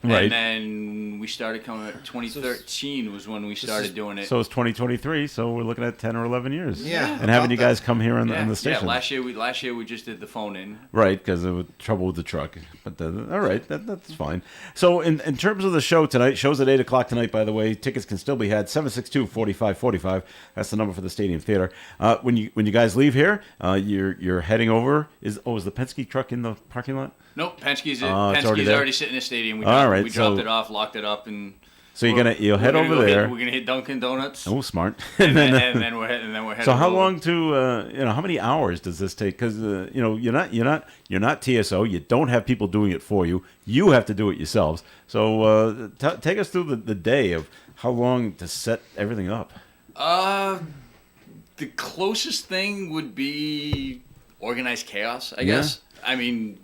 Right. And then we started coming at 2013 was when we started doing it. So it's 2023, so we're looking at 10 or 11 years. Yeah. And having you guys come here on the station. Yeah, last year we just did the phone in. Right, because of trouble with the truck. But all right, that's fine. So in terms of the show tonight, show's at 8 o'clock tonight, by the way. Tickets can still be had, 762-4545. That's the number for the Stadium Theater. When you guys leave here, you're heading over. Is the Penske truck in the parking lot? Nope, Penske's already already sitting in the stadium. We dropped it off, locked it up, and So you'll head over there. We're gonna hit Dunkin' Donuts. Oh, smart. and then we're heading. So how over. long how many hours does this take? Because you're not TSO. You don't have people doing it for you. You have to do it yourselves. So take us through the day of how long to set everything up. The closest thing would be organized chaos, I guess. I mean,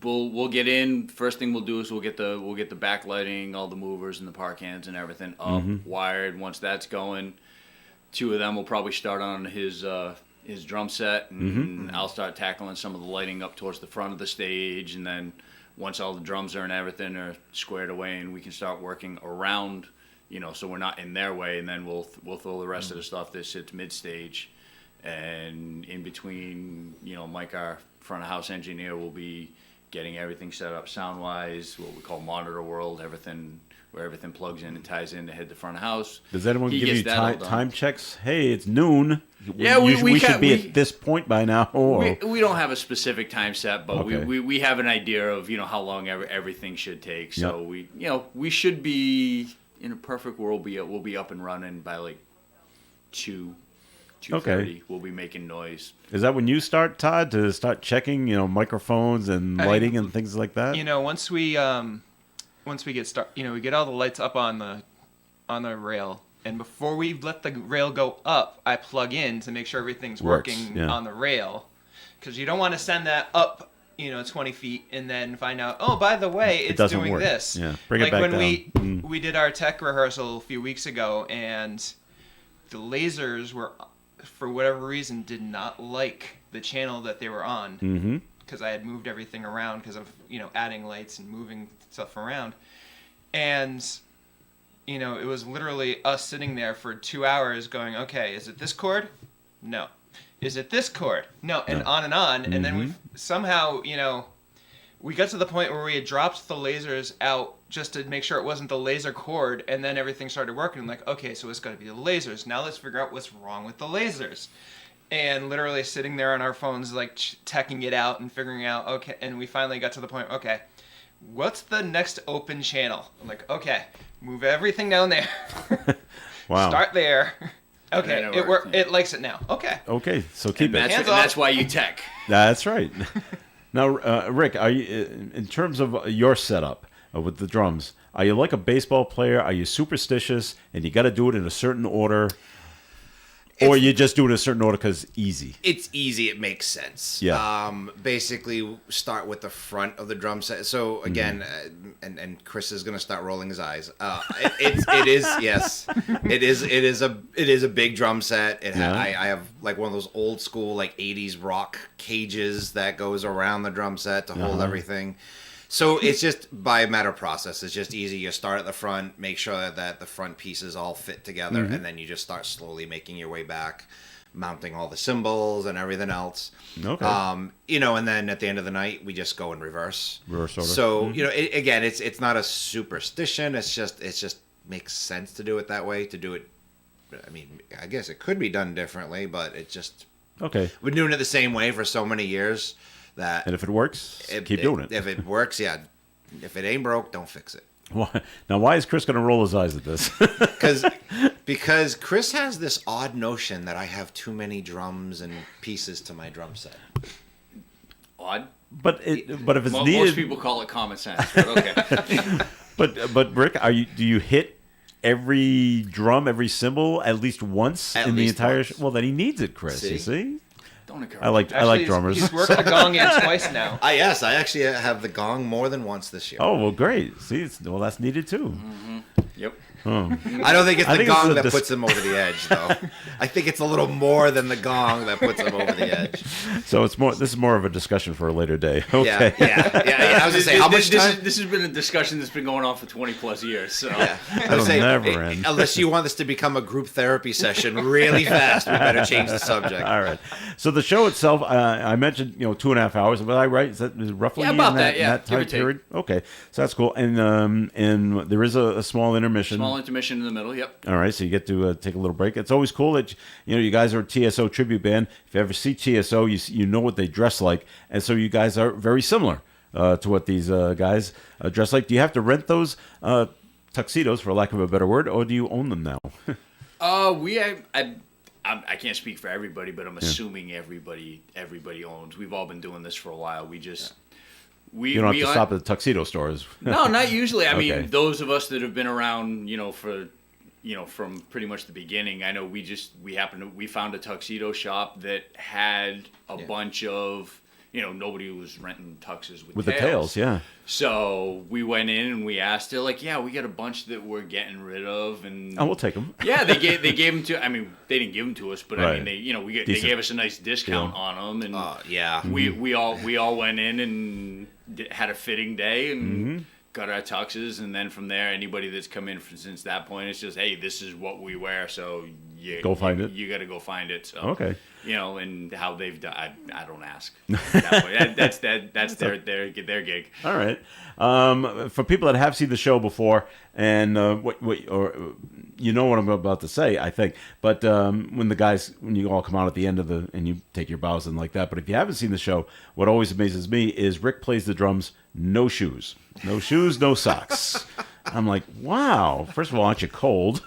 we'll get in. First thing we'll do is we'll get the backlighting, all the movers and the park hands and everything up, wired. Once that's going, two of them will probably start on his drum set, and I'll start tackling some of the lighting up towards the front of the stage, and then once all the drums and everything are squared away, and we can start working around, so we're not in their way, and then we'll throw the rest of the stuff that sits mid stage, and in between, Mike, our front of house engineer, will be getting everything set up sound wise, what we call monitor world, where everything plugs in and ties in to head to front of house. Does anyone give you that all done. time checks? Hey, it's noon. Yeah, we should be at this point by now. We don't have a specific time set, but Okay. we have an idea of how long everything should take. So we should be, in a perfect world, we'll be up and running by like 2:30. Okay. We'll be making noise. Is that when you start, Todd, to start checking, microphones and lighting and things like that? Once we get we get all the lights up on the rail, and before we let the rail go up, I plug in to make sure everything's working on the rail, because you don't want to send that up 20 feet and then find out, oh, by the way, it's doesn't doing work. this. Yeah, bring it back when down. we did our tech rehearsal a few weeks ago, and the lasers were, for whatever reason, did not like the channel that they were on, because I had moved everything around because of adding lights and moving stuff around, and it was literally us sitting there for 2 hours going, okay, is it this chord? No. Is it this chord? No. And on, and then we somehow we got to the point where we had dropped the lasers out just to make sure it wasn't the laser cord, and then everything started working. I'm like, okay, so it's got to be the lasers. Now let's figure out what's wrong with the lasers. And literally sitting there on our phones, like teching it out and figuring out, okay, and we finally got to the point, okay, what's the next open channel? I'm like, okay, move everything down there. Wow. Start there. Okay, And it worked. It likes it now. Okay. Okay, so keep it. That's why you tech. That's right. Now, Rick, are you, in terms of your setup with the drums, are you like a baseball player? Are you superstitious and you got to do it in a certain order? Or you just do it in a certain order because easy? It's easy. It makes sense. Yeah. Basically, start with the front of the drum set. So again, and Chris is going to start rolling his eyes. It is yes. It is a big drum set. I have like one of those old school like 80s rock cages that goes around the drum set to hold everything. So it's just by a matter of process. It's just easy. You start at the front, make sure that the front pieces all fit together, and then you just start slowly making your way back, mounting all the cymbals and everything else. Okay. And then at the end of the night, we just go in reverse. Reverse order. So again, it's not a superstition. It's just makes sense to do it that way. To do it, I mean, I guess it could be done differently, but it just Okay. we've been doing it the same way for so many years. That And if it works, keep doing it. If it works, yeah. If it ain't broke, don't fix it. Why is Chris going to roll his eyes at this? Because Chris has this odd notion that I have too many drums and pieces to my drum set. Odd? But if it's needed, most people call it common sense. But okay. but Rick, do you hit every drum, every cymbal at least once At in the least entire? once. Well, then he needs it, Chris. You see? Don't encourage I like drummers. He's worked the gong in twice now. I actually have the gong more than once this year. Oh well, great. See, that's needed too. Yep. I don't think it's the it's gong a that puts him over the edge, though. I think it's a little more than the gong that puts him over the edge. So it's more. This is more of a discussion for a later day. Okay. Yeah. I was gonna say, how much time? This has been a discussion that's been going on for 20 plus years. So I That'll was saying, never end. unless you want this to become a group therapy session really fast, we better change the subject. All right. So the show itself, I mentioned 2.5 hours. Was I right? Is that roughly about in that, yeah, that give or time take. period? Okay, so that's cool. And there is a small intermission. small intermission in the middle. Yep. All right, so you get to take a little break. It's always cool that you guys are a TSO tribute band. If you ever see TSO, you know what they dress like, and so you guys are very similar to what these guys dress like. Do you have to rent those tuxedos, for lack of a better word, or do you own them now? I can't speak for everybody, but I'm assuming everybody owns. We've all been doing this for a while. We just You don't have to stop at the tuxedo stores. No, not usually. I Okay. mean, those of us that have been around, from pretty much the beginning. I know we found a tuxedo shop that had a bunch of, nobody was renting tuxes with the tails, yeah. So we went in and we asked. They're like, "Yeah, we got a bunch that we're getting rid of," and Oh, we'll take them. yeah, they gave them to. I mean, they didn't give them to us, but I Right. mean, they Decent gave us a nice discount deal. on them, and Yeah. we all went in and had a fitting day and Mm-hmm. got our tuxes, and then from there, anybody that's come in since that point, it's just, hey, this is what we wear, so Go find it. You got to go find it. So Okay. And how they've done, I don't ask. That way. That's their gig. All right. For people that have seen the show before, and you know what I'm about to say, I think. But when you all come out at the end and you take your bows and like that. But if you haven't seen the show, what always amazes me is Rick plays the drums, no shoes, no socks. I'm like, wow. First of all, aren't you cold?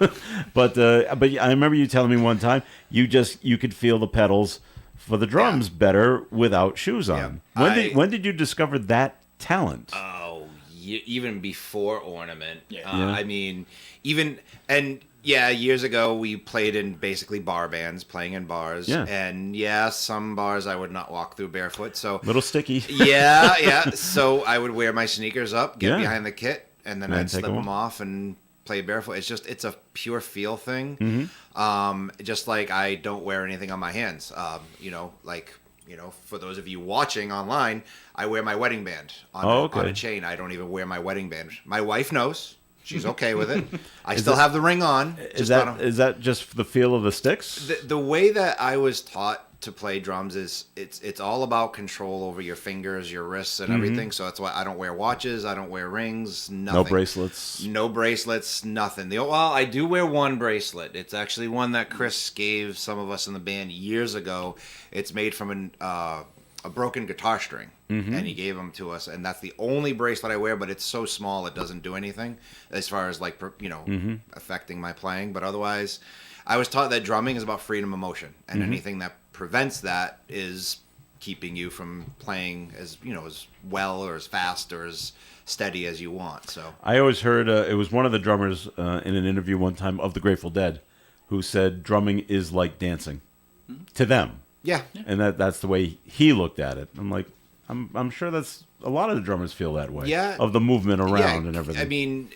but I remember you telling me one time you could feel the pedals for the drums better without shoes on. When did you discover that talent? Oh, even before Ornament. Yeah. I mean, years ago we played in basically bar bands, playing in bars. Yeah. And some bars I would not walk through barefoot. So Little sticky. yeah. So I would wear my sneakers up, get Yeah. behind the kit, and then And I'd take slip them them off and play barefoot. It's a pure feel thing. Mm-hmm. Just like I don't wear anything on my hands. For those of you watching online, I wear my wedding band on a chain. I don't even wear my wedding band. My wife knows. She's okay with it. I still have the ring on. Is that just the feel of the sticks? The way that I was taught to play drums is it's all about control over your fingers, your wrists, and everything. So that's why I don't wear watches. I don't wear rings. Nothing. No bracelets. Nothing. I do wear one bracelet. It's actually one that Chris gave some of us in the band years ago. It's made from a broken guitar string, and he gave them to us, and that's the only bracelet I wear. But it's so small it doesn't do anything as far as affecting my playing. But otherwise, I was taught that drumming is about freedom of motion, and anything that prevents that is keeping you from playing as well or as fast or as steady as you want. So I always heard it was one of the drummers in an interview one time of the Grateful Dead who said drumming is like dancing to them. Yeah. And that's the way he looked at it. I'm like, I'm sure that's a lot of the drummers feel that way. Yeah. Of the movement around and everything. I mean,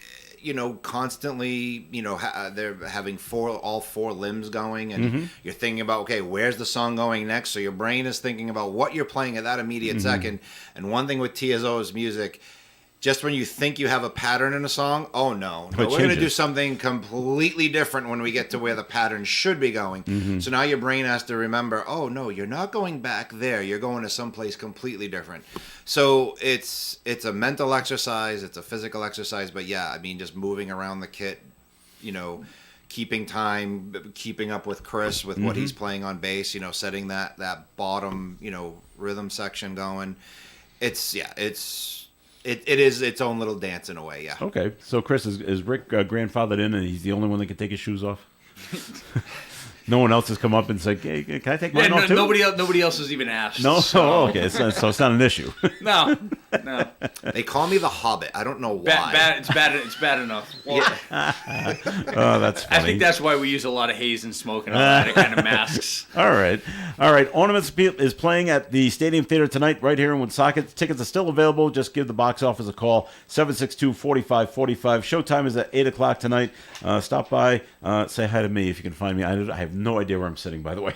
constantly, they're having all four limbs going, and you're thinking about, okay, where's the song going next? So your brain is thinking about what you're playing at that immediate second. And one thing with TSO's music, just when you think you have a pattern in a song, oh no, we're going to do something completely different when we get to where the pattern should be going. So now your brain has to remember, oh no, you're not going back there. You're going to someplace completely different. So it's a mental exercise. It's a physical exercise. But yeah, I mean, just moving around the kit, keeping time, keeping up with Chris with what he's playing on bass, setting that bottom, rhythm section going. It is its own little dance in a way, yeah. Okay, so Chris, is Rick grandfathered in and he's the only one that can take his shoes off? No one else has come up and said, hey, can I take mine off too? Nobody else has even asked. No? So. Okay, so it's not an issue. No. They call me the Hobbit. I don't know why. It's bad enough. Well, Oh, that's funny. I think that's why we use a lot of haze and smoke and all that kind of masks. All right. Ornaments is playing at the Stadium Theater tonight right here in Woonsocket. Tickets are still available. Just give the box office a call, 762-4545. Showtime is at 8 o'clock tonight. Stop by. Say hi to me if you can find me. I have no idea where I'm sitting, by the way.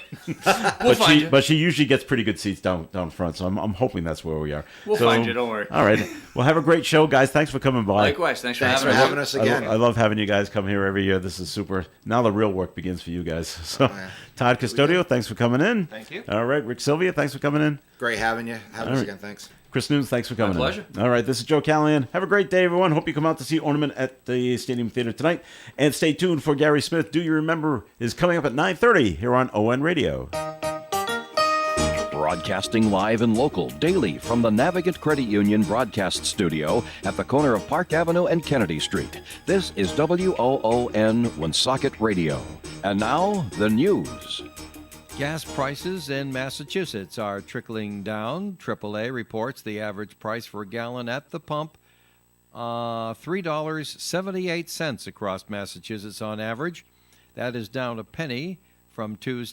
But she usually gets pretty good seats down front, so I'm hoping that's where we are. We'll find you. Don't worry. All right. Well, have a great show, guys. Thanks for coming by. Likewise. Thanks for having us again. I love having you guys come here every year. This is super. Now the real work begins for you guys. So, Todd Custodio, thanks for coming in. Thank you. All right. Rick Sylvia, thanks for coming in. Great having you. Having us again. Thanks. Chris Nunes, thanks for coming in. pleasure. All right, this is Joe Callahan. Have a great day, everyone. Hope you come out to see Ornament at the Stadium Theater tonight. And stay tuned for Gary Smith. Do You Remember is coming up at 9:30 here on ON Radio. Broadcasting live and local daily from the Navigant Credit Union broadcast studio at the corner of Park Avenue and Kennedy Street. This is WOON Woonsocket Radio. And now, the news. Gas prices in Massachusetts are trickling down. AAA reports the average price for a gallon at the pump, $3.78 across Massachusetts on average. That is down a penny from Tuesday.